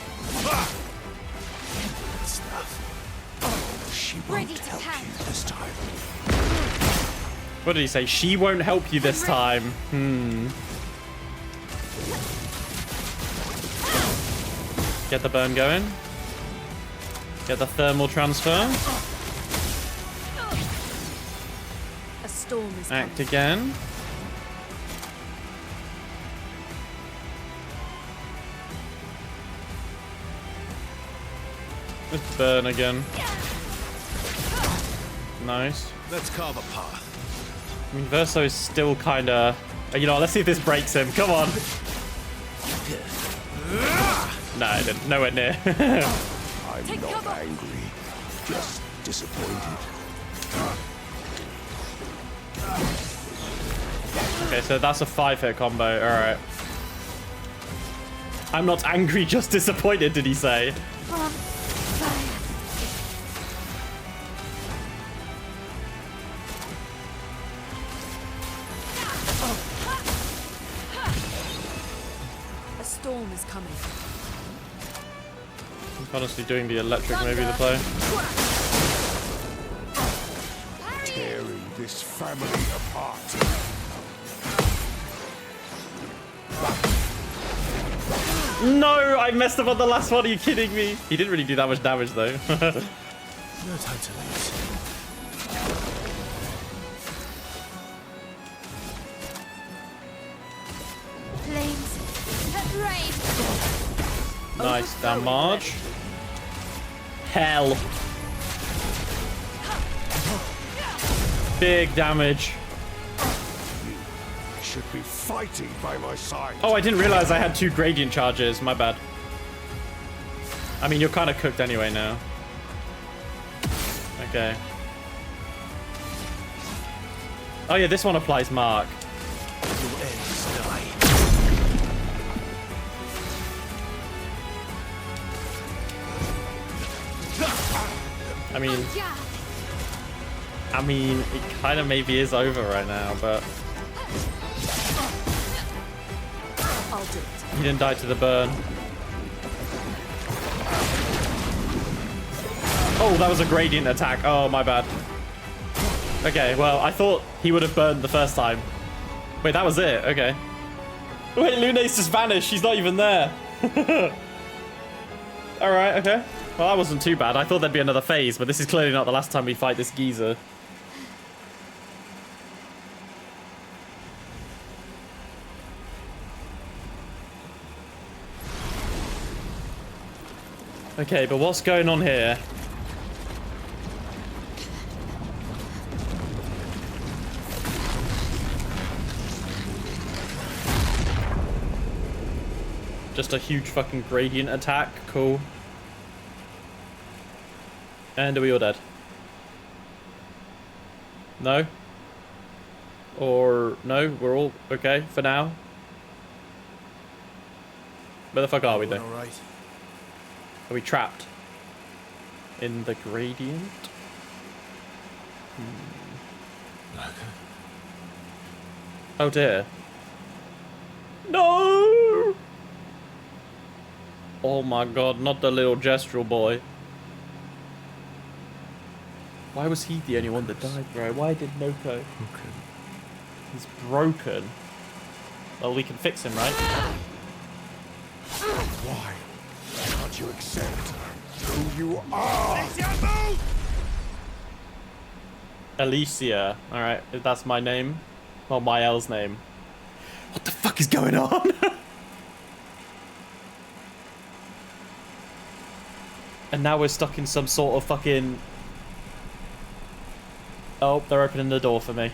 Good stuff. She won't Ready to help pound. you this time. What did he say? She won't help you this time. Get the burn going. Get the thermal transfer. A storm is Act coming. again. Let's burn again. Nice. Let's carve a path. I mean, Verso is still kind of... You know what, let's see if this breaks him. Come on. No, I didn't. Nowhere near. I'm not angry, just disappointed. Okay, so that's a 5-hit combo. All right. I'm not angry, just disappointed, did he say? On fire. A storm is coming. I'm honestly doing the electric maybe the play. Tearing this family apart. No, I messed up on the last one. Are you kidding me? He didn't really do that much damage though. No time to lose. Flames at rage. Nice damage. Hell. Big damage. You should be fighting by my side. Oh, I didn't realize I had 2 gradient charges. My bad. I mean, you're kind of cooked anyway now. Okay. Oh yeah, this one applies mark. Your ends die. I mean, it kind of maybe is over right now, but I'll do it. he didn't die to the burn. Oh, that was a gradient attack. Oh, my bad. Okay, well, I thought he would have burned the first time. Wait, that was it. Okay. Wait, Luna's just vanished. She's not even there. All right, okay. Well, that wasn't too bad. I thought there'd be another phase, but this is clearly not the last time we fight this geezer. Okay, but what's going on here? Just a huge fucking gradient attack. Cool. And are we all dead? No? Or no? We're all okay for now? Where the fuck are we though? All right. Are we trapped in the gradient? Oh dear. No! Oh my god, not the little gestural boy. Why was he the only one that died, bro? Why did Noko? Okay. He's broken. Well, we can fix him, right? Why can't you accept who you are? Alicia. Alright, that's my name. Well, my L's name. What the fuck is going on? And now we're stuck in some sort of fucking... Oh, they're opening the door for me.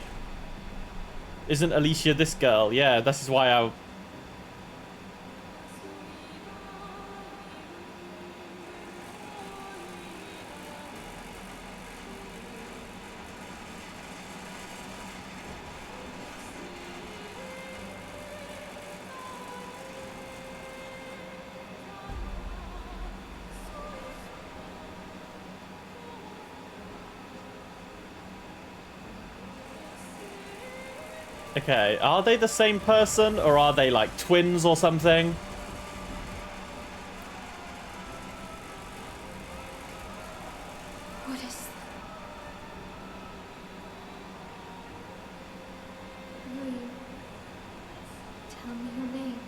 Isn't Alicia this girl? Yeah, this is why I... Okay, are they the same person or are they like twins or something? What is... Will you tell me your name?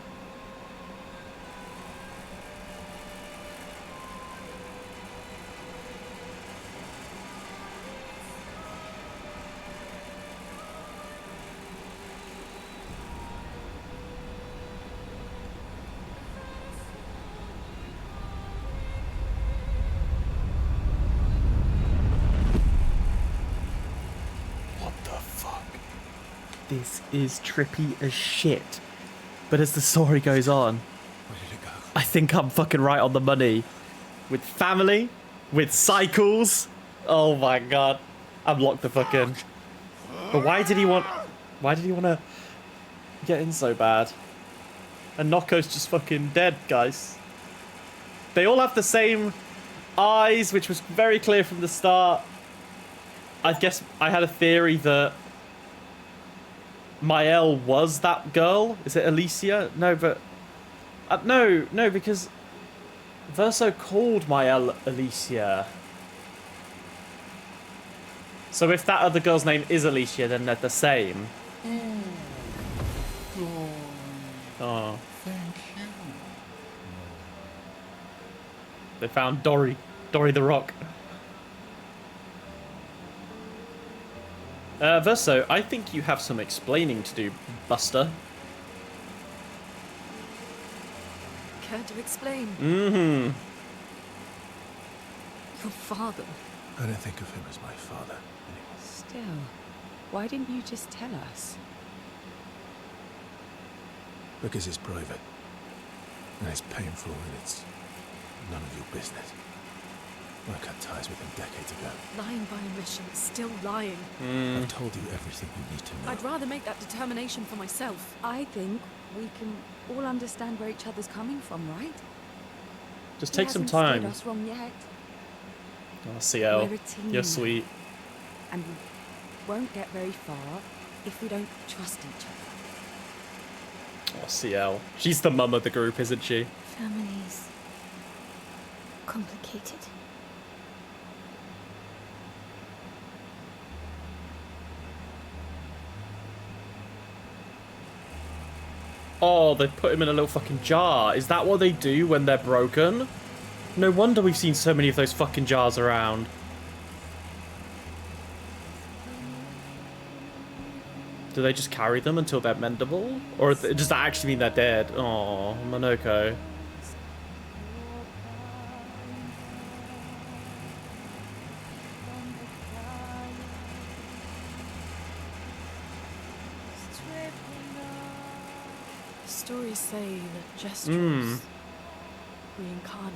What the fuck? This is trippy as shit. But as the story goes on, Where did it go? I think I'm fucking right on the money. With family, with cycles. Oh my god. I'm locked the fuck in. But why did he want to get in so bad? And Noko's just fucking dead, guys. They all have the same eyes, which was very clear from the start. I guess I had a theory that Mael was that girl. Is it Alicia? No, but... no, because Verso called Mael Alicia. So if that other girl's name is Alicia, then they're the same. Oh. Thank you. They found Dory the Rock. Verso, I think you have some explaining to do, Buster. Care to explain? Mm-hmm. Your father. I don't think of him as my father anymore. Still, why didn't you just tell us? Because it's private. And it's painful and it's none of your business. I cut ties with him decades ago. Lying by omission, still lying. I've told you everything you need to know. I'd rather make that determination for myself. I think we can all understand where each other's coming from, right? Just He take some hasn't steered time. us wrong yet, Oh, CL, We're a team. you're sweet. and we won't get very far if we don't trust each other. Oh, CL. She's the mum of the group, isn't she? Family's complicated. Oh, they put him in a little fucking jar. Is that what they do when they're broken? No wonder we've seen so many of those fucking jars around. Do they just carry them until they're mendable? Or does that actually mean they're dead? Oh, Monoko. Stories say that Gestrels reincarnate.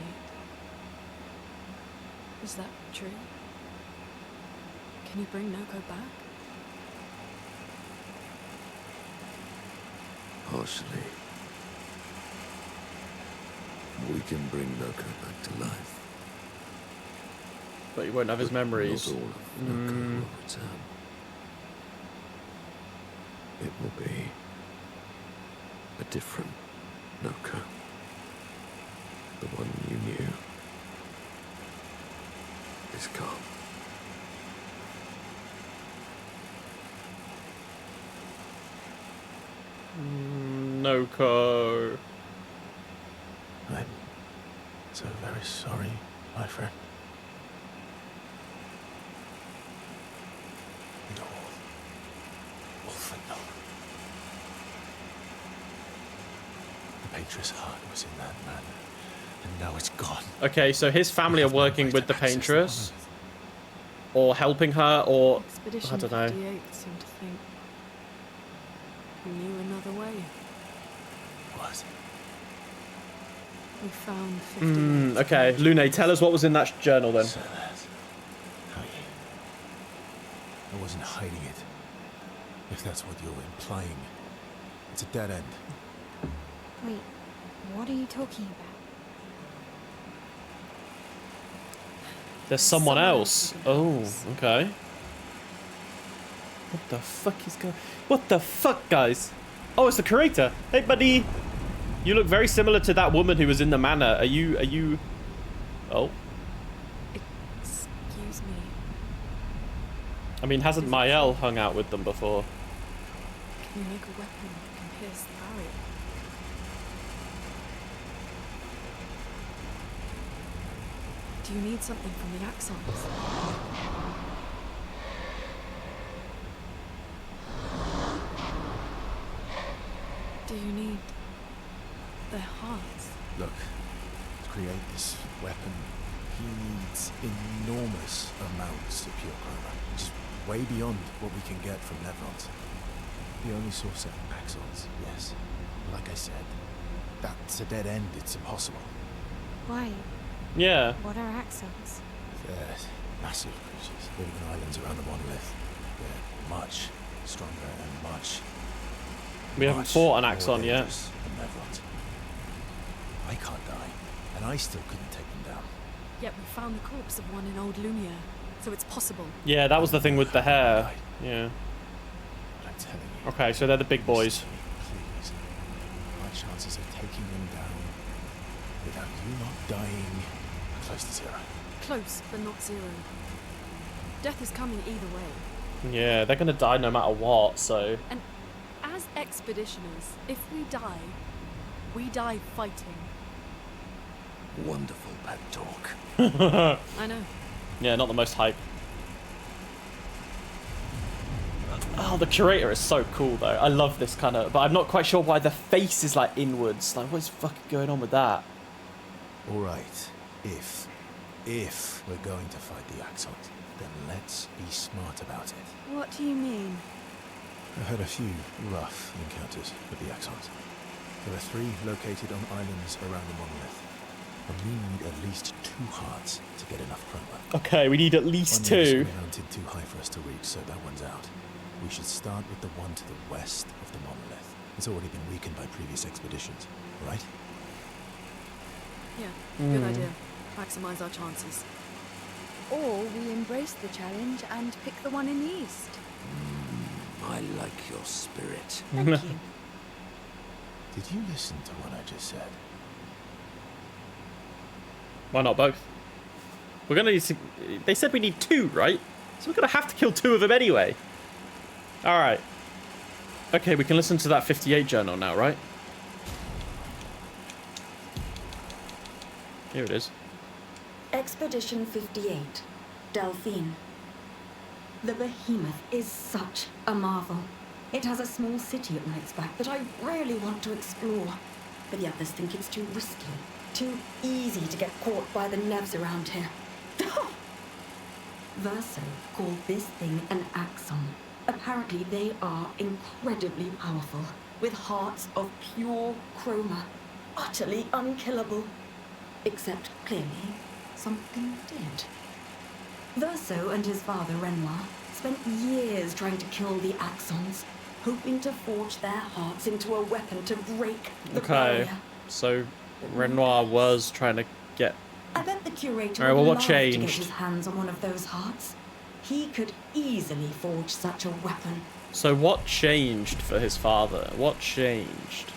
Is that true? Can you bring Noko back? Partially. We can bring Noko back to life. But he won't have his memories. Not all of Noko will return. It will be a different Noko. The one you knew is gone. Noko. I'm so very sorry, my friend. And all for naught. The Paintress heart was in that man, and now it's gone. Okay, so his family are We have no working way with to the access Paintress, honor. or helping her, or Expedition I don't know. 58 seemed to think we knew another way. What? We found 58. Okay, Lune, tell us what was in that journal then. So that's how you... I wasn't hiding it. If that's what you're implying. It's a dead end. Wait, what are you talking about? There's someone else. Oh, okay. What the fuck is going? What the fuck, guys? Oh, it's the curator. Hey, buddy. You look very similar to that woman who was in the manor. Are you? Oh, Excuse me. I mean, hasn't Mael hung out with them before? Can you make a weapon that can pierce the barrier? Do you need something from the Axons? Do you need their hearts? Look, to create this weapon, he needs enormous amounts of pure chroma, which is way beyond what we can get from Nevrons. The only source of axons, yes. Like I said, That's a dead end. It's impossible. Why? Yeah. What are axons? They're massive creatures living in islands around the monolith. They're much stronger and much. We haven't much fought an more Axon yet. dangerous than Nevlot. I can't die, and I still couldn't take them down. Yet we found the corpse of one in old Lumiere, so it's possible. Yeah, that was the thing with the hair. Yeah. But I'm telling you. Okay, so they're the big boys. Please, our chances of taking them down without you not dying are close to zero. Close, but not zero. Death is coming either way. Yeah, they're gonna die no matter what, so... And as expeditioners, if we die fighting. Wonderful pep talk. I know. Yeah, not the most hype. Oh, the curator is so cool, though. I love this kind of... But I'm not quite sure why the face is, like, inwards. Like, what's fucking going on with that? All right, if we're going to fight the Axons, then let's be smart about it. What do you mean? I've had a few rough encounters with the Axons. There are 3 located on islands around the monolith. And we need at least 2 hearts to get enough chroma. Okay, we need at least One is 2. mounted too high for us to reach, so that one's out. We should start with the one to the west of the monolith. It's already been weakened by previous expeditions, right? Yeah, good idea. Maximize our chances. Or we embrace the challenge and pick the one in the east. I like your spirit. Thank you. Did you listen to what I just said? Why not both? We're gonna need to... They said we need 2, right? So we're gonna have to kill 2 of them anyway. Alright. Okay, we can listen to that 58 journal now, right? Here it is. Expedition 58, Delphine. The behemoth is such a marvel. It has a small city at its back that I really want to explore. But the others think it's too risky, too easy to get caught by the nevs around here. Verso called this thing an axon. Apparently they are incredibly powerful, with hearts of pure chroma, utterly unkillable. Except, clearly, something did. Verso and his father, Renoir, spent years trying to kill the Axons, hoping to forge their hearts into a weapon to break the barrier. So Renoir was trying to get... I bet the curator Alright, well, would what love to get changed? his hands on one of those hearts. He could easily forge such a weapon. So what changed for his father? What changed?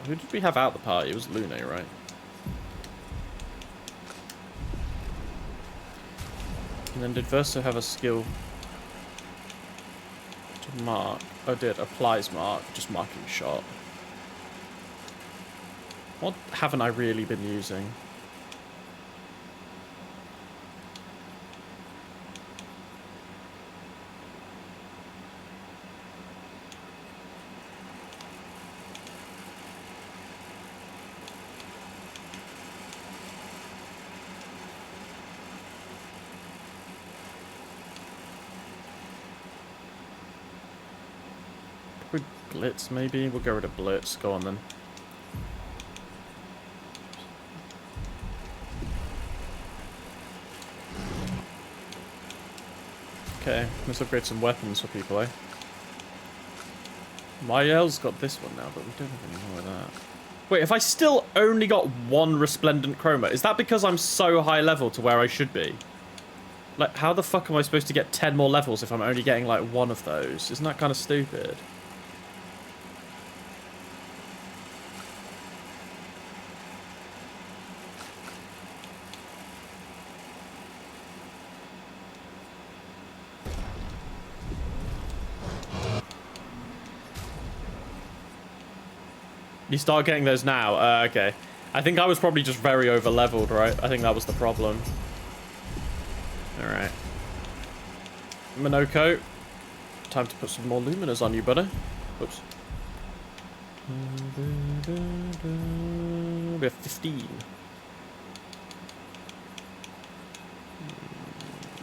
Who did we have out the party? It was Lune, right? And then did Verso have a skill to mark? Oh, did applies mark, just marking shot. What haven't I really been using? Blitz, maybe? We'll go rid of Blitz. Go on, then. Okay, let's upgrade some weapons for people, eh? Mael's got this one now, but we don't have any more of that. Wait, if I still only got 1 resplendent chroma, is that because I'm so high level to where I should be? Like, how the fuck am I supposed to get 10 more levels if I'm only getting, like, 1 of those? Isn't that kind of stupid? You start getting those now? Okay. I think I was probably just very over-leveled, right? I think that was the problem. Alright. Minoko. Time to put some more luminers on you, buddy. Whoops. We have 15.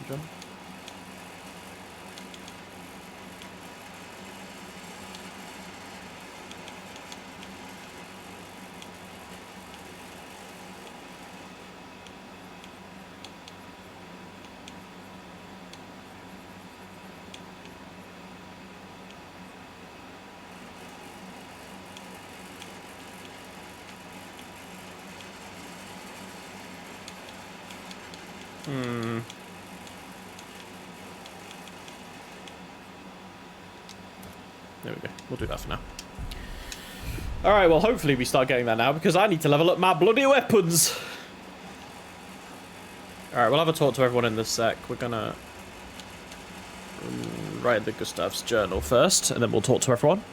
hydrogen. There we go. We'll do that for now. Alright, well, hopefully we start getting that now, because I need to level up my bloody weapons. Alright, we'll have a talk to everyone in this sec. We're gonna write the Gustav's journal first, and then we'll talk to everyone.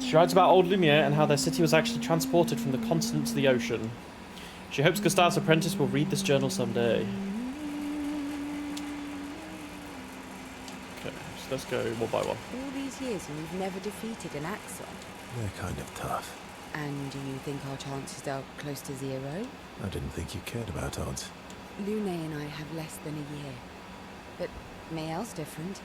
She writes about old Lumiere and how their city was actually transported from the continent to the ocean. She hopes Gustav's apprentice will read this journal someday. Okay, so let's go one by one. All these years and you've never defeated an Axon? They're kind of tough. And do you think our chances are close to 0? I didn't think you cared about odds. Lune and I have less than a year. But Mael's different.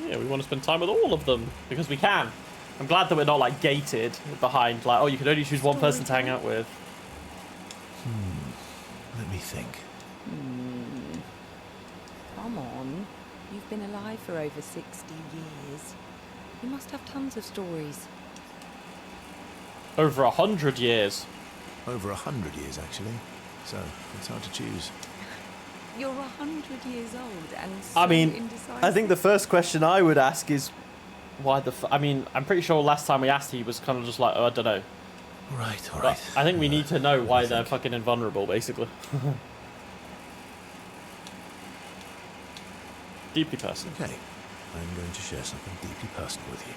Yeah, we want to spend time with all of them, because we can. I'm glad that we're not, like, gated behind, like, oh, you can only choose one person to hang out with. Let me think. Come on. You've been alive for over 60 years. You must have tons of stories. Over 100 years. Over 100 years, actually. So, it's hard to choose. You're 100 years old and so I mean, indecisive. I think the first question I would ask is, why the I mean, I'm pretty sure last time we asked he was kind of just like, oh, I don't know. All right. But I think we need to know why they're fucking invulnerable, basically. Deeply personal. Okay. I'm going to share something deeply personal with you.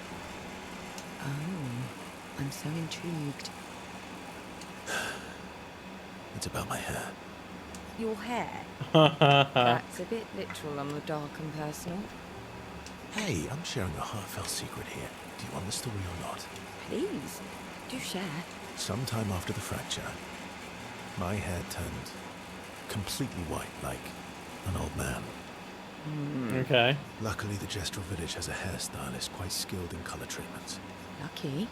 Oh, I'm so intrigued. It's about my hair. Your hair? That's a bit literal on the dark and personal. Hey, I'm sharing a heartfelt secret here. Do you want the story or not? Please, do share. Sometime after the fracture, my hair turned completely white, like an old man. Okay. Luckily, the Gestural village has a hairstylist quite skilled in color treatments. Lucky.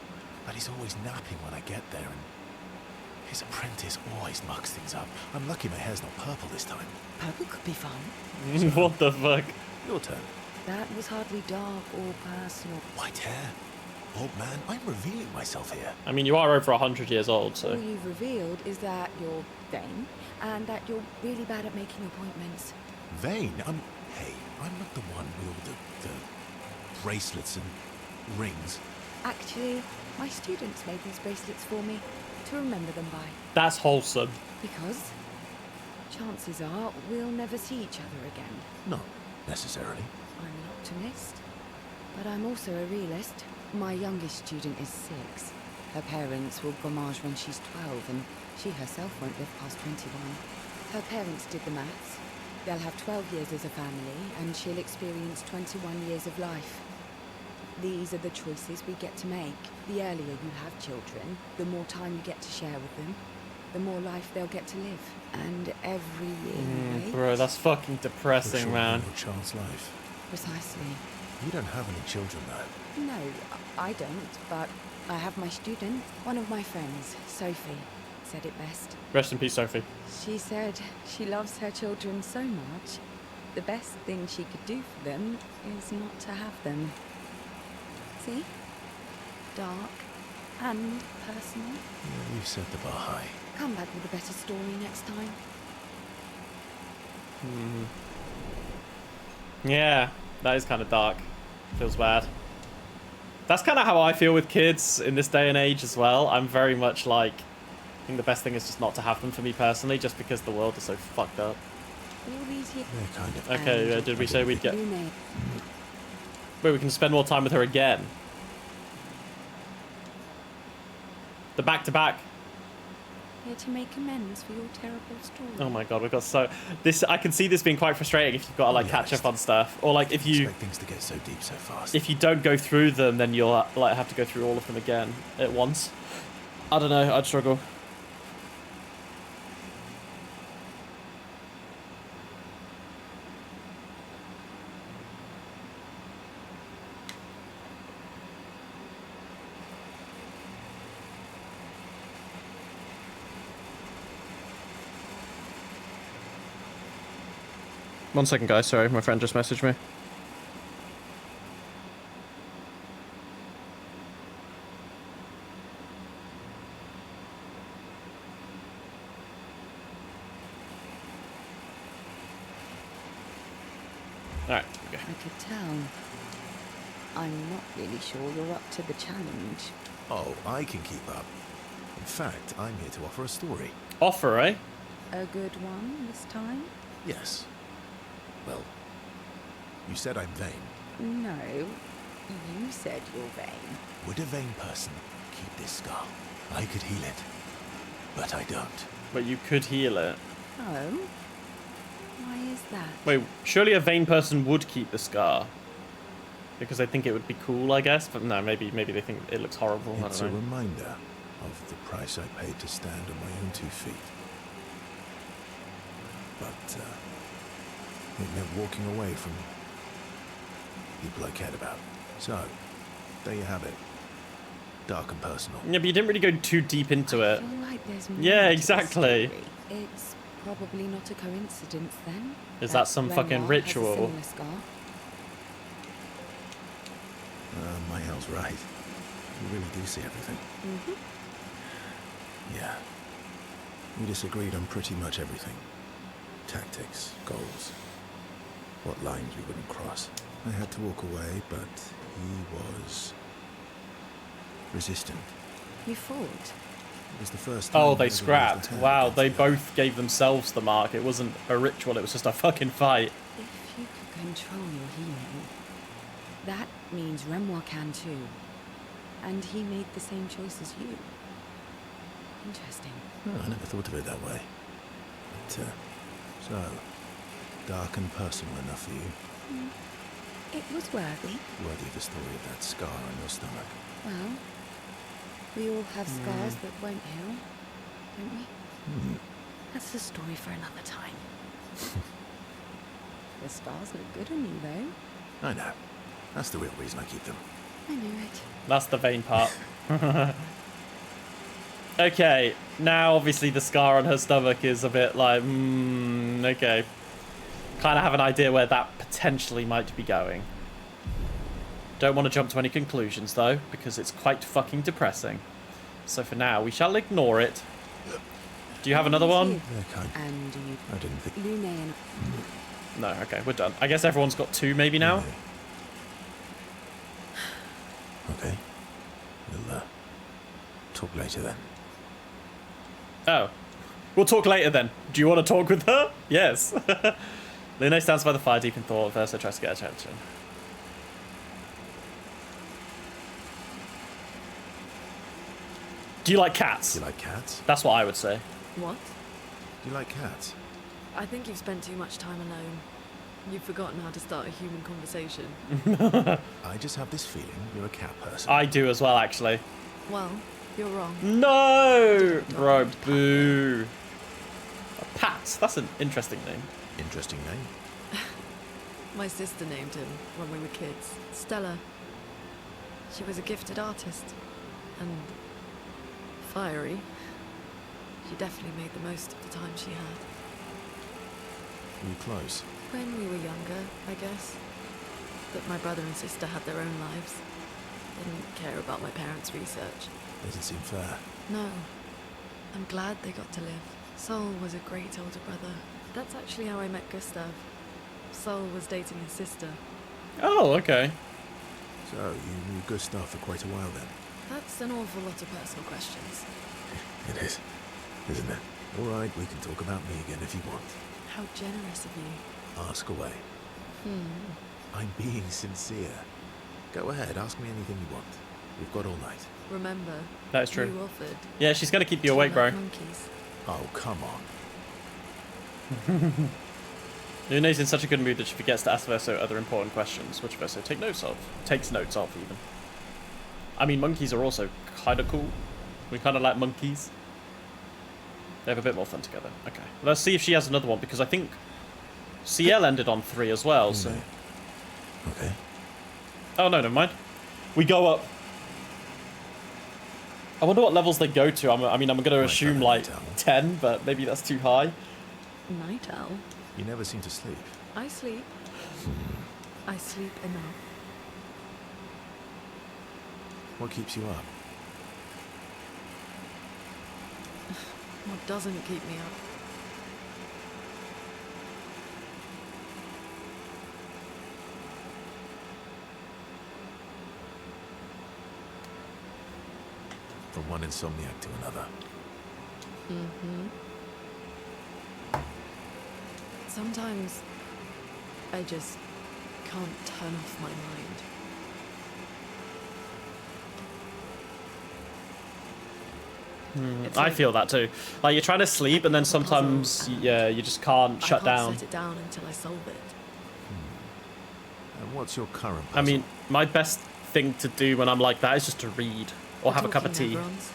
But he's always napping when I get there, and his apprentice always mucks things up. I'm lucky my hair's not purple this time. Purple could be fun. What the fuck? Your turn. That was hardly dark or personal. White hair? Old man, I'm revealing myself here. I mean, you are over 100 years old, All so... you've revealed is that you're vain and that you're really bad at making appointments. Vain? Hey, I'm not the one with all the bracelets and rings. Actually, my students made these bracelets for me to remember them by. That's wholesome. Because chances are we'll never see each other again. Not necessarily. I'm an optimist, but I'm also a realist. My youngest student is 6. Her parents will gommage when she's 12, and she herself won't live past 21. Her parents did the maths. They'll have 12 years as a family, and she'll experience 21 years of life. These are the choices we get to make. The earlier you have children, the more time you get to share with them, the more life they'll get to live. And every year you wait... Bro, that's fucking depressing, man. Your child's life. Precisely. You don't have any children, though. No, I don't, but I have my student. One of my friends, Sophie, said it best. Rest in peace, Sophie. She said she loves her children so much, the best thing she could do for them is not to have them. See? Dark and personal. Yeah, you've set the bar high. Come back with a better story next time. Yeah, that is kind of dark. Feels bad. That's kind of how I feel with kids in this day and age as well. I'm very much like, I think the best thing is just not to have them for me personally, just because the world is so fucked up. All these years. They're kind of... Okay, did we say we'd get... Lune. Wait, we can spend more time with her again. The back-to-back. Here to make amends for your terrible story. Oh my god, we've got so this. I can see this being quite frustrating if you've got to like catch up on stuff, or like if you expect things to get so deep so fast. if you don't go through them, then you'll like have to go through all of them again at once. I don't know. I'd struggle. One second, guys. Sorry, my friend just messaged me. Alright, okay. I could tell. I'm not really sure you're up to the challenge. Oh, I can keep up. In fact, I'm here to offer a story. Offer, eh? A good one this time? Yes. Well, you said I'm vain. No, you said you're vain. Would a vain person keep this scar? I could heal it, but I don't. But you could heal it. Oh? Why is that? Wait, surely a vain person would keep the scar. Because they think it would be cool, I guess. But no, maybe they think it looks horrible. It's I a don't know. reminder of the price I paid to stand on my own 2 feet. But it meant walking away from people I cared about. So, there you have it. Dark and personal. Yeah, but you didn't really go too deep into I it. feel like there's more Yeah, to the exactly. story. It's probably not a coincidence then. Is that some fucking Renoir ritual? Has a similar scar. Mael's right. You really do see everything. Yeah. We disagreed on pretty much everything. Tactics, goals, what lines we wouldn't cross. I had to walk away, but he was resistant. You fought. It was the first time Oh, I they ever scrapped. raised a hand Wow, against they the other. both gave themselves the mark. It wasn't a ritual, it was just a fucking fight. If you could control your healing, that means Renoir can too. And he made the same choice as you. Interesting. Oh, I never thought of it that way. But, so, dark and personal enough for you? It was worthy. Worthy of the story of that scar on your stomach. Well, we all have scars that won't heal, don't we? That's a story for another time. The scars look good on you, though. I know. That's the real reason I keep them. I knew it. That's the vain part. Okay, now obviously the scar on her stomach is a bit like, okay. Kind of have an idea where that potentially might be going. Don't want to jump to any conclusions though, because it's quite fucking depressing. So for now, we shall ignore it. Do you have another one? They're kind. And you, I didn't think. Lumiere and No, okay, we're done. I guess everyone's got 2 maybe now? Okay. We'll, talk later then. Oh. We'll talk later then. Do you want to talk with her? Yes. Lune stands by the fire deep in thought. Versa tries to get attention. Do you like cats? Do you like cats? That's what I would say. What? Do you like cats? I think you've spent too much time alone. You've forgotten how to start a human conversation. I just have this feeling you're a cat person. I do as well, actually. Well, you're wrong. No! Bro, boo. Pat, that's an interesting name. Interesting name. My sister named him when we were kids. Stella. She was a gifted artist. And fiery. She definitely made the most of the time she had. Were you close? When we were younger, I guess. But my brother and sister had their own lives. Didn't care about my parents' research. Doesn't seem fair. No. I'm glad they got to live. Sol was a great older brother. That's actually how I met Gustav. Sol was dating his sister. Oh, okay. So, you knew Gustav for quite a while then? That's an awful lot of personal questions. It is, isn't it? All right, we can talk about me again if you want. How generous of you. Ask away. I'm being sincere. Go ahead, ask me anything you want. We've got all night. Remember, That is true. you offered Yeah, she's gonna keep you to awake, bro. like monkeys. Oh, come on. Lune's in such a good mood that she forgets to ask Verso other important questions, which Verso takes notes of, even. I mean, monkeys are also kind of cool. We kind of like monkeys. They have a bit more fun together. Okay, let's see if she has another one, because I think CL ended on 3 as well, so... Okay. Oh, no, never mind. We go up. I wonder what levels they go to. I mean, I'm going to assume, like, 10, but maybe that's too high. Night owl? You never seem to sleep. I sleep. I sleep enough. What keeps you up? What doesn't keep me up? From one insomniac to another. Mm-hmm. Sometimes I just can't turn off my mind. It's I like feel that too. Like, you're trying to sleep, and then a puzzle, sometimes, and yeah, you just can't shut I down. can't set it down until I solve it. And what's your current puzzle? I mean, my best thing to do when I'm like that is just to read or have a cup of talking tea. neurons.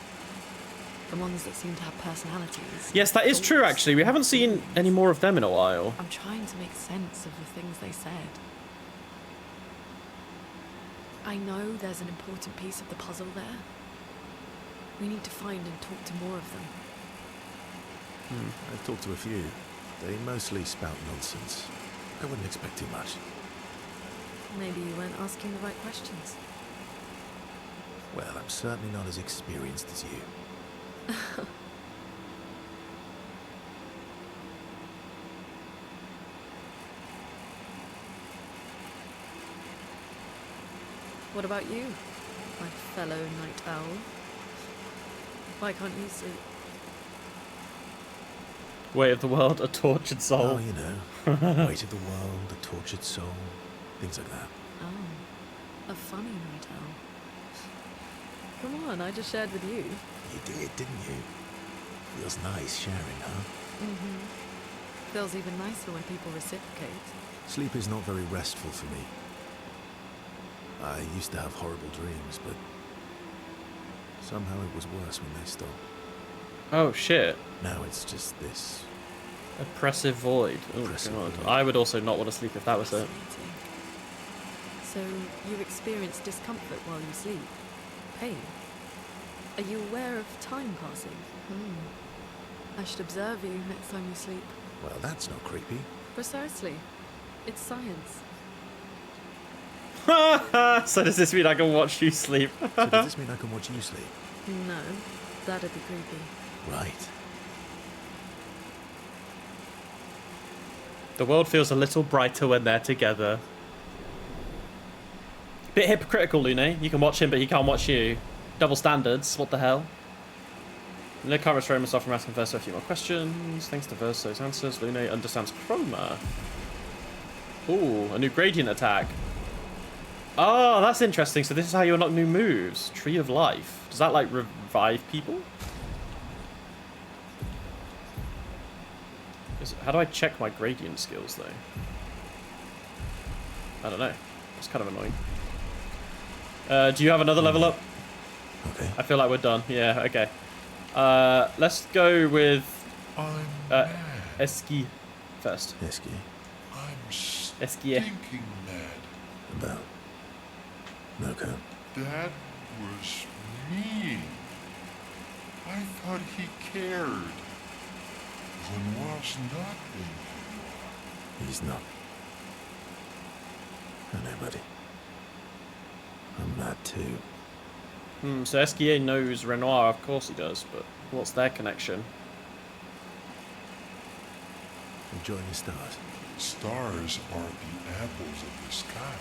The ones that seem to have personalities. Yes, that is true, thoughts, actually. We haven't seen feelings. any more of them in a while. I'm trying to make sense of the things they said. I know there's an important piece of the puzzle there. We need to find and talk to more of them. I've talked to a few. They mostly spout nonsense. I wouldn't expect too much. Maybe you weren't asking the right questions. Well, I'm certainly not as experienced as you. What about you, my fellow night owl? Why can't you sleep? Weight of the world, a tortured soul. Oh, you know. Weight of the world, a tortured soul. Things like that. Oh, a funny night owl. Come on, I just shared with you. You did, didn't you? Feels nice sharing, huh? Mm-hmm. Feels even nicer when people reciprocate. Sleep is not very restful for me. I used to have horrible dreams, but somehow it was worse when they stopped. Oh, shit. Now it's just this. Oppressive void. Oh, Oppressive God. void. I would also not want to sleep if that was it. Fascinating. So, you experience discomfort while you sleep? Pain? Are you aware of time passing? I should observe you next time you sleep. Well, that's not creepy. Precisely. It's science. So does this mean I can watch you sleep? So does this mean I can watch you sleep? No, that'd be creepy. Right. The world feels a little brighter when they're together. Bit hypocritical, Lune. You can watch him, but he can't watch you. Double standards. What the hell? Lune can't restrain myself from asking Verso a few more questions. Thanks to Verso's answers, Lune understands Chroma. Ooh, a new gradient attack. Oh, that's interesting. So this is how you unlock new moves. Tree of Life. Does that, like, revive people? How do I check my gradient skills, though? I don't know. It's kind of annoying. Do you have another level up? Okay. I feel like we're done. Yeah, okay. Let's go with Eski first. Eski. I'm Eskie. stinking mad. About. Okay. That was mean. I thought he cared. Renoir's not in He's not. I know, buddy. I'm mad too. So Esquier knows Renoir, of course he does, but what's their connection? Enjoying the stars. Stars are the apples of the sky.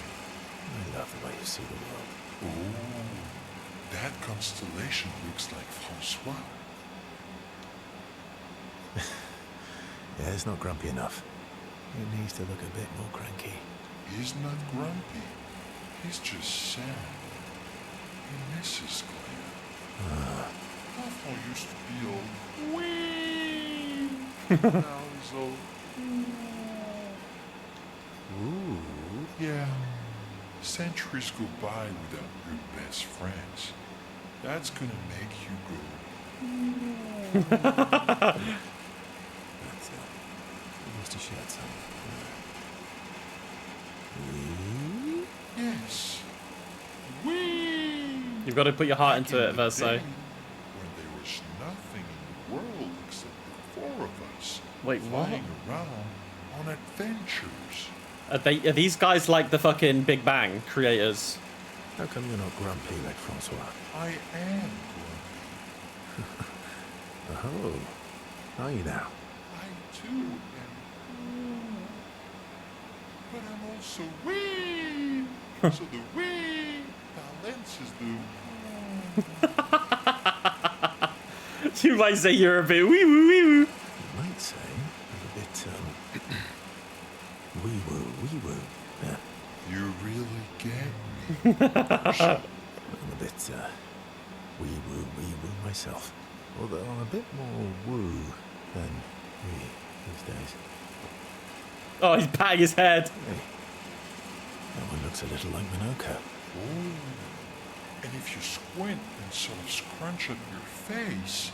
I love the way you see the world. Oh, that constellation looks like Francois. Yeah, it's not grumpy enough. He needs to look a bit more cranky. He's not grumpy. He's just sad. He misses Claire. grandpa used to be all wee. Now he's all ooh. Yeah. Centuries go by without your best friends. That's gonna make you go. That's it. He must have shared some. Yes. Wee. You've got to put your heart into it, Verso. When there was nothing in the world except the four of us. Wait, what? Flying around on adventures. Are these guys like the fucking Big Bang creators? How come you're not grumpy like Francois? I am grumpy. Oh, are you now? I too am. But I'm also wee. So the wee balances the. You might say you're a bit wee woo wee woo. You might say I'm a bit wee woo. Yeah. You really get me. I'm a bit wee woo myself. Although I'm a bit more woo than wee these days. Oh, he's patting his head. Hey, that one looks a little like Minoko. Oh. And if you squint and sort of scrunch up your face,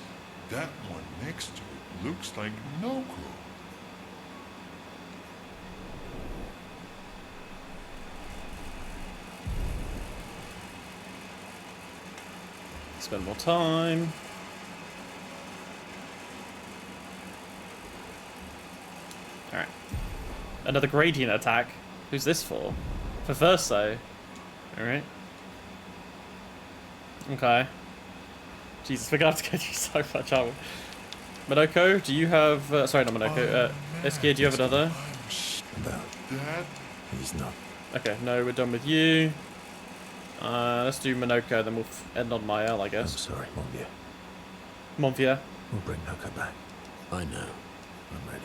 that one next to it looks like Noko. Spend more time. Alright. Another gradient attack. Who's this for? For Verso. Alright. Okay. Jesus, we're gonna have to go through so much, aren't we? Minoko, do you have... sorry, not Minoko. Eskia, do you have another? About That he's not. Okay, no, we're done with you. Let's do Minoko, then we'll end on Mael, I I'm guess. sorry, Monvier. Monvier. We'll bring Noko back. I know. I'm ready.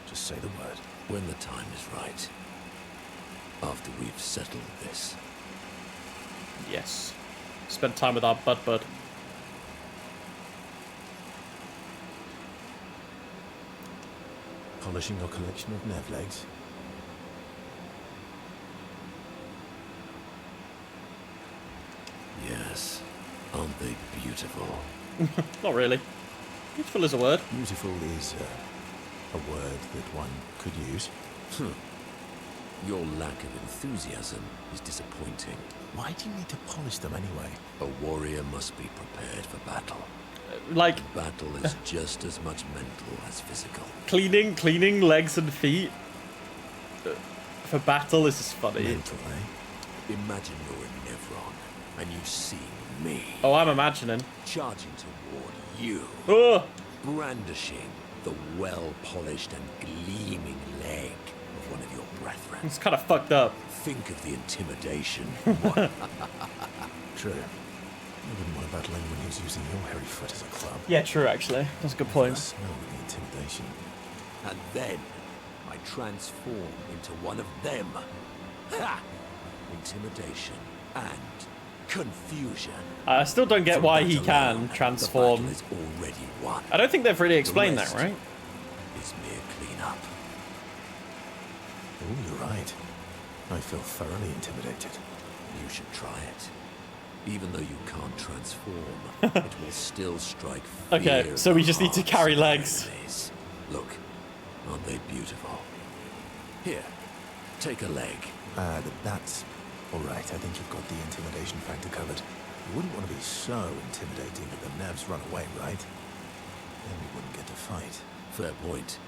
Just say the word. When the time is right. After we've settled this. Yes. Spend time with our bud. Polishing your collection of Nev legs. Yes. Aren't they beautiful? Not really. Beautiful is a word. Beautiful is a word that one could use. Your lack of enthusiasm is disappointing. Why do you need to polish them anyway? A warrior must be prepared for battle. Like, Battle is just as much mental as physical. cleaning legs and feet for battle is just funny. Mental, eh? Imagine you're in Nevron and you see me Oh, I'm imagining. charging toward you, Oh, brandishing the well-polished and gleaming leg of one of your brethren. it's kind of fucked up. Think of the intimidation. True. I wouldn't want to battle anyone who's using your hairy foot as a club. Yeah, true, actually. That's a good point. The smell of the intimidation. And then I transform into one of them. Ha! Intimidation and confusion. I still don't get From why that he alone, can the transform. battle is already won. I don't think they've really explained that, rest right? Is mere cleanup. Oh, you're right. I feel thoroughly intimidated. You should try it. Even though you can't transform, it will still strike fear. Okay, so we just need to in the carry hearts of legs. enemies. Look, aren't they beautiful? Here, take a leg. That's all right. I think you've got the intimidation factor covered. You wouldn't want to be so intimidating that the Nevs run away, right? Then we wouldn't get to fight. Fair point.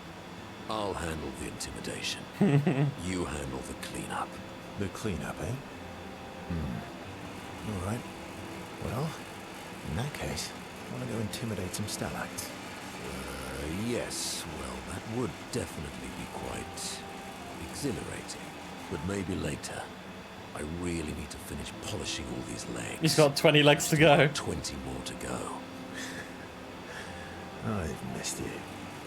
I'll handle the intimidation. You handle the cleanup. The cleanup, eh? All right. Well, in that case, I want to go intimidate some stalacts. Yes, well, that would definitely be quite exhilarating. But maybe later. I really need to finish polishing all these legs. He's got 20 legs to go. 20 more to go. I've missed you.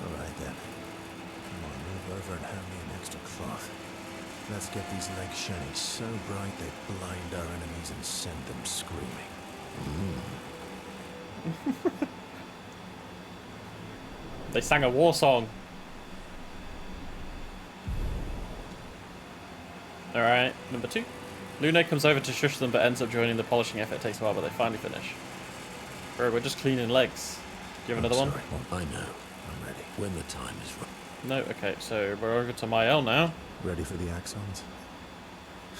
All right, then. Come on, move over and hand me an extra cloth. Let's get these legs shining so bright they blind our enemies and send them screaming. They sang a war song. Alright, number 2. Luna comes over to shush them but ends up joining the polishing effort. It takes a while, but they finally finish. Bro, we're just cleaning legs. Do you have another one? I know. I'm ready. When the time is right. No? Okay, so we're over to Mael now. Ready for the axons?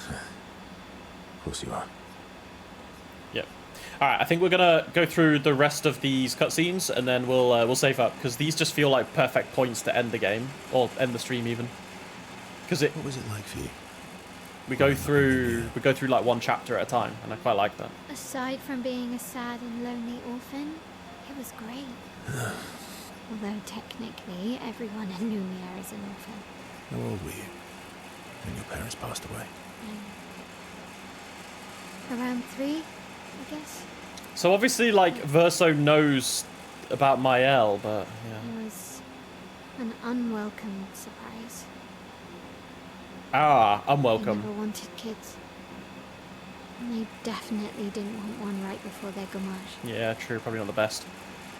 Of course you are. Yep. Alright, I think we're gonna go through the rest of these cutscenes and then we'll save up, because these just feel like perfect points to end the game, or end the stream even. Because What was it like for you? we go through like one chapter at a time, and I quite like that. Aside from being a sad and lonely orphan, it was great. Although technically, everyone in Lumiere is an orphan. How old were you when your parents passed away? Around 3, I guess. So obviously, like, Verso knows about Mael, but yeah. It was an unwelcome surprise. Ah, I unwelcome. never wanted kids. And they definitely didn't want one right before their gommage. Yeah, true. Probably not the best.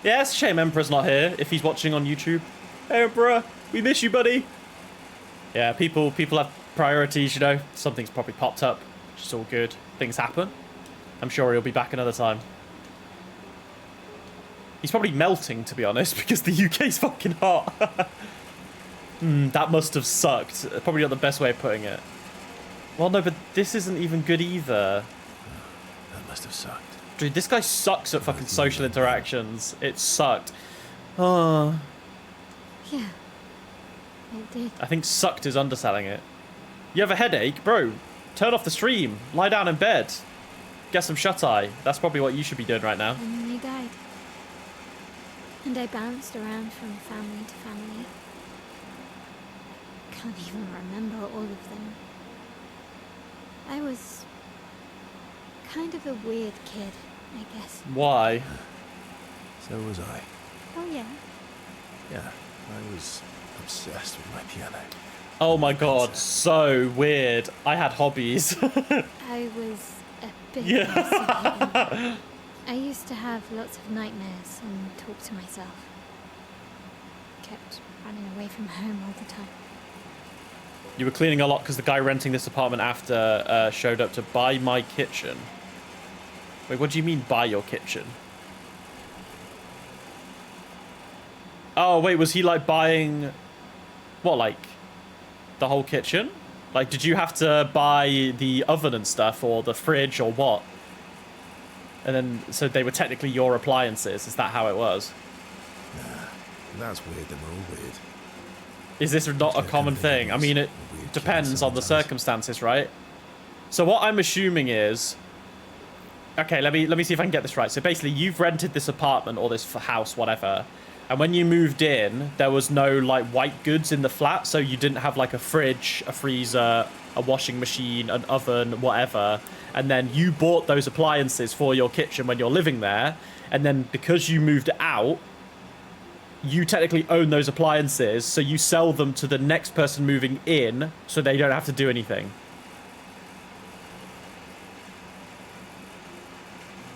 Yeah, it's a shame Emperor's not here. If he's watching on YouTube, hey Emperor, we miss you, buddy. Yeah, people have priorities, you know. Something's probably popped up, which is all good. Things happen. I'm sure he'll be back another time. He's probably melting, to be honest, because the UK's fucking hot. That must have sucked. Probably not the best way of putting it. Well, no, but this isn't even good either. That must have sucked. Dude, this guy sucks at fucking social interactions. It sucked. Oh. Yeah, it did. I think sucked is underselling it. You have a headache? Bro, turn off the stream. Lie down in bed. Get some shut-eye. That's probably what you should be doing right now. And they died. And I bounced around from family to family. Can't even remember all of them. I was kind of a weird kid, I guess. Why? So was I. Oh yeah. Yeah, I was obsessed with my piano. Oh my god, so weird. I had hobbies. I was a bit Yeah. I used to have lots of nightmares and talk to myself. Kept running away from home all the time. You were cleaning a lot because the guy renting this apartment after showed up to buy my kitchen. Wait, what do you mean buy your kitchen? Oh, wait, was he like buying... What, like the whole kitchen? Like, did you have to buy the oven and stuff, or the fridge, or what? And then, so they were technically your appliances. Is that how it was? Nah, that's weird. Then we're all weird. Is this not a common thing? I mean, it depends on the circumstances, right? So what I'm assuming is... Okay, let me see if I can get this right. So basically, you've rented this apartment or this house, whatever. And when you moved in, there was no, like, white goods in the flat. So you didn't have, like, a fridge, a freezer, a washing machine, an oven, whatever. And then you bought those appliances for your kitchen when you're living there. And then because you moved out, you technically own those appliances, so you sell them to the next person moving in, so they don't have to do anything.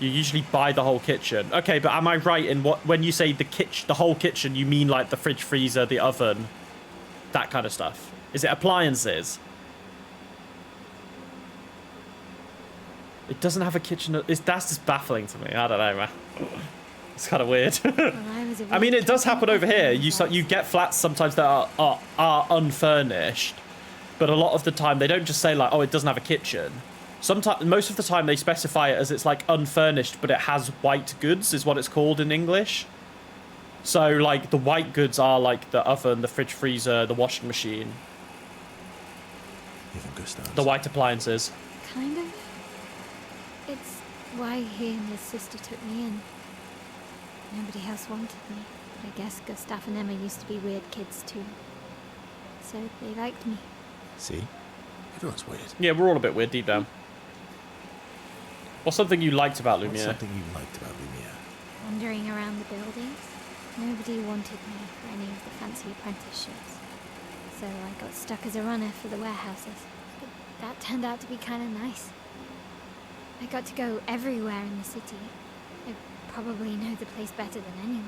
You usually buy the whole kitchen. Okay, but am I right in what when you say the whole kitchen, you mean like the fridge, freezer, the oven, that kind of stuff? Is it appliances? It doesn't have a kitchen. That's just baffling to me. I don't know, man. It's kind of weird. I mean, it does happen over here. You get flats sometimes that are unfurnished, but a lot of the time they don't just say like, oh, it doesn't have a kitchen. Sometimes, most of the time, they specify it as it's like unfurnished, but it has white goods, is what it's called in English. So like the white goods are like the oven, the fridge, freezer, the washing machine, the white appliances. Kind of. It's why he and his sister took me in. Nobody else wanted me. But I guess Gustav and Emma used to be weird kids too. So they liked me. See? Everyone's weird. Yeah, we're all a bit weird deep down. What's something you liked about Lumiere? What's something you liked about Lumiere? Wandering around the buildings. Nobody wanted me for any of the fancy apprenticeships. So I got stuck as a runner for the warehouses. But that turned out to be kind of nice. I got to go everywhere in the city. I probably know the place better than anyone.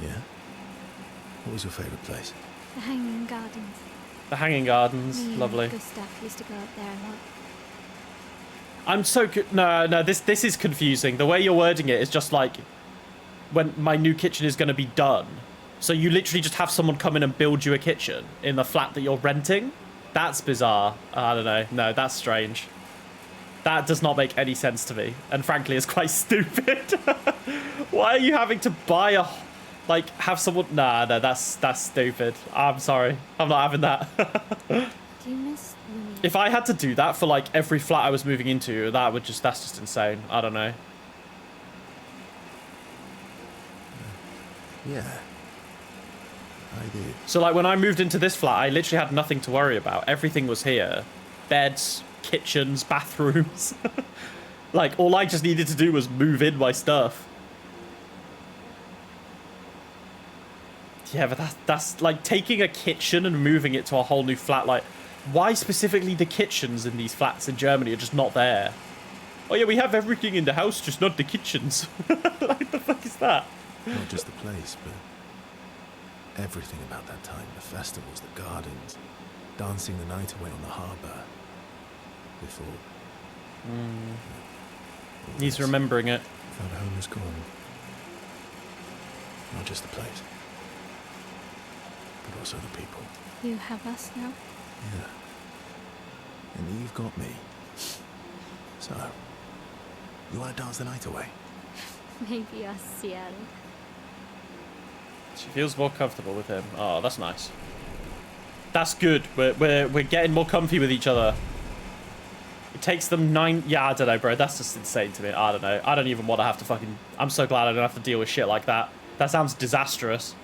Yeah? What was your favourite place? The Hanging Gardens. The Hanging Gardens, Me lovely. and Gustav used to go up there a lot. I'm so no. This is confusing. The way you're wording it is just like when my new kitchen is going to be done. So you literally just have someone come in and build you a kitchen in the flat that you're renting. That's bizarre. I don't know. No, that's strange. That does not make any sense to me, and frankly, it's quite stupid. Why are you having to buy a, like, have someone? Nah, no, that's stupid. I'm sorry. I'm not having that. Do you miss Lumiere? If I had to do that for like every flat I was moving into, that's just insane. I don't know. Yeah. I did. So like when I moved into this flat, I literally had nothing to worry about. Everything was here. Beds, kitchens, bathrooms. Like all I just needed to do was move in my stuff. Yeah, but that's like taking a kitchen and moving it to a whole new flat. Like, why specifically the kitchens in these flats in Germany are just not there? Oh yeah, we have everything in the house, just not the kitchens. Like, the fuck is that? Not just the place, but everything about that time. The festivals, the gardens, dancing the night away on the harbour. Before. He's remembering it. That home is gone. Not just the place, but also the people. You have us now? Yeah. And you've got me. So, you want to dance the night away? Maybe us, Seattle. She feels more comfortable with him. Oh, that's nice. That's good. We're getting more comfy with each other. It takes them 9... Yeah, I don't know, bro. That's just insane to me. I don't know. I don't even want to have to fucking... I'm so glad I don't have to deal with shit like that. That sounds disastrous.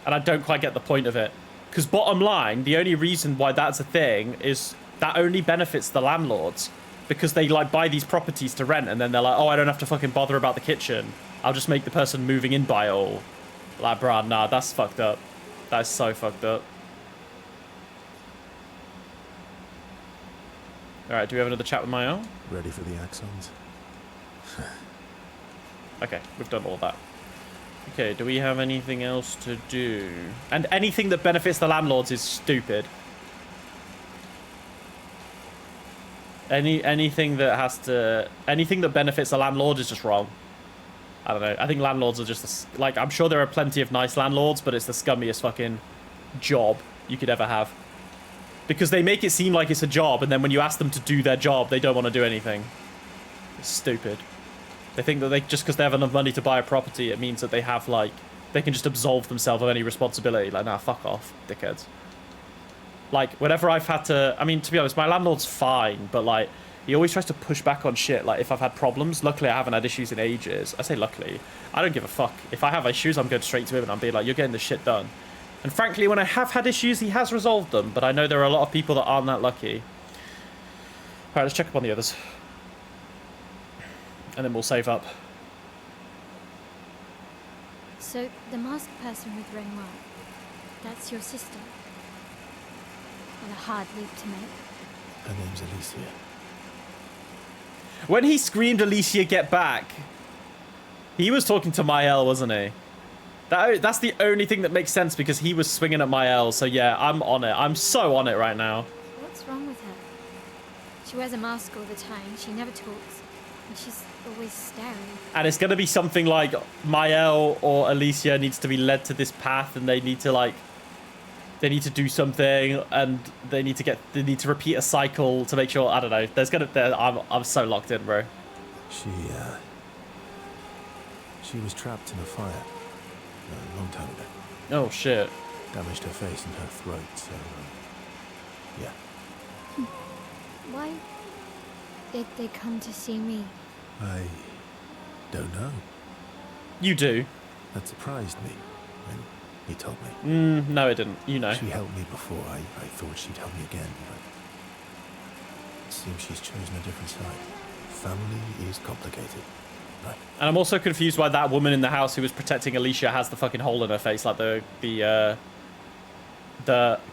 And I don't quite get the point of it. Because bottom line, the only reason why that's a thing is that only benefits the landlords. Because they, like, buy these properties to rent, and then they're like, oh, I don't have to fucking bother about the kitchen. I'll just make the person moving in buy it all. Like, bruh, nah, that's fucked up. That's so fucked up. Alright, do we have another chat with Mael? Ready for the axons? Okay, we've done all that. Okay, do we have anything else to do? And anything that benefits the landlords is stupid. Anything that benefits the landlord is just wrong. I don't know. I think landlords are just like, I'm sure there are plenty of nice landlords, but it's the scummiest fucking job you could ever have. Because they make it seem like it's a job, and then when you ask them to do their job, they don't want to do anything. It's stupid. They think that just because they have enough money to buy a property, it means that they have, like, they can just absolve themselves of any responsibility. Like, nah, fuck off, dickheads. Like, whenever I've had to... I mean, to be honest, my landlord's fine, but, like, he always tries to push back on shit, like, if I've had problems. Luckily, I haven't had issues in ages. I say luckily. I don't give a fuck. If I have issues, I'm going straight to him and I'm being like, you're getting this shit done. And frankly, when I have had issues, he has resolved them, but I know there are a lot of people that aren't that lucky. Alright, let's check up on the others. And then we'll save up. So, the masked person with Renoir, that's your sister? What a hard leap to make. Her name's Alicia. When he screamed, Alicia, get back, he was talking to Mael, wasn't he? That's the only thing that makes sense, because he was swinging at Mael, so yeah, I'm on it. I'm so on it right now. What's wrong with her? She wears a mask all the time, she never talks, and she's always staring. And it's going to be something like Mael or Alicia needs to be led to this path, and they need to, like, they need to do something, and they need to repeat a cycle to make sure, I don't know, I'm so locked in, bro. She was trapped in a fire a long time ago. Oh, shit. Damaged her face and her throat, so, yeah. Why did they come to see me? I don't know. You do. That surprised me when he told me. No, it didn't. You know. She helped me before. I thought she'd help me again, but it seems she's chosen a different side. Family is complicated. Right. And I'm also confused why that woman in the house who was protecting Alicia has the fucking hole in her face, like the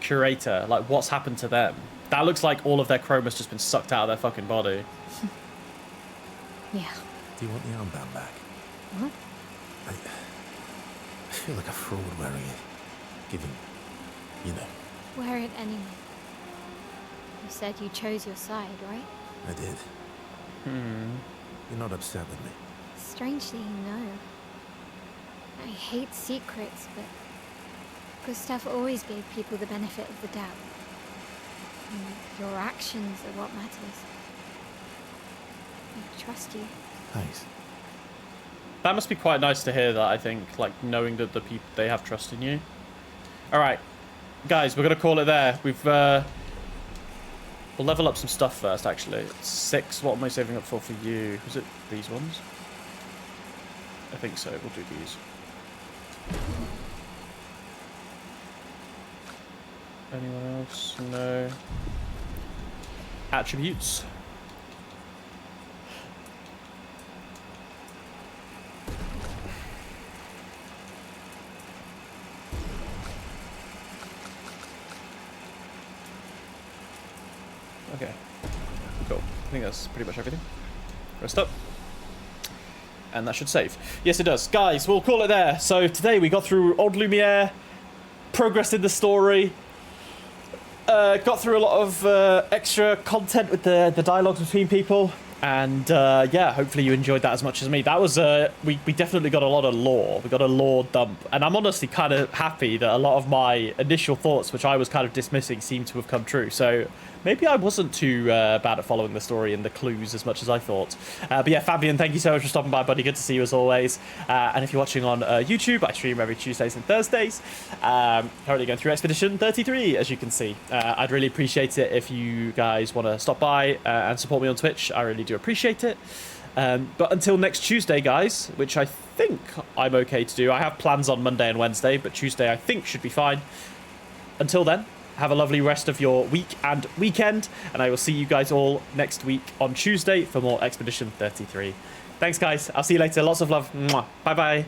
curator. Like, what's happened to them? That looks like all of their chroma's just been sucked out of their fucking body. Yeah. Do you want the armband back? What? feel like a fraud wearing it. Given, you know. Wear it anyway. You said you chose your side, right? I did. You're not upset with me. Strangely, no. I hate secrets, but Gustav always gave people the benefit of the doubt. And your actions are what matters. I trust you. Thanks. That must be quite nice to hear that, I think, like, knowing that the people, they have trust in you. Alright, guys, we're going to call it there. We'll level up some stuff first, actually. 6, what am I saving up for you? Was it these ones? I think so, we'll do these. Anyone else? No. Attributes. Okay, cool. I think that's pretty much everything. Rest up. And that should save. Yes, it does. Guys, we'll call it there. So today we got through Old Lumiere, progressed in the story, got through a lot of extra content with the dialogues between people. And yeah, hopefully you enjoyed that as much as me. That was, we definitely got a lot of lore. We got a lore dump. And I'm honestly kind of happy that a lot of my initial thoughts, which I was kind of dismissing, seem to have come true. So maybe I wasn't too bad at following the story and the clues as much as I thought. But yeah, Fabian, thank you so much for stopping by, buddy. Good to see you as always. And if you're watching on YouTube, I stream every Tuesdays and Thursdays. Currently going through Expedition 33, as you can see. I'd really appreciate it if you guys want to stop by and support me on Twitch. I really do appreciate it. But until next Tuesday, guys, which I think I'm okay to do. I have plans on Monday and Wednesday, but Tuesday I think should be fine. Until then, have a lovely rest of your week and weekend, and I will see you guys all next week on Tuesday for more Expedition 33. Thanks, guys. I'll see you later. Lots of love. Mwah. Bye-bye.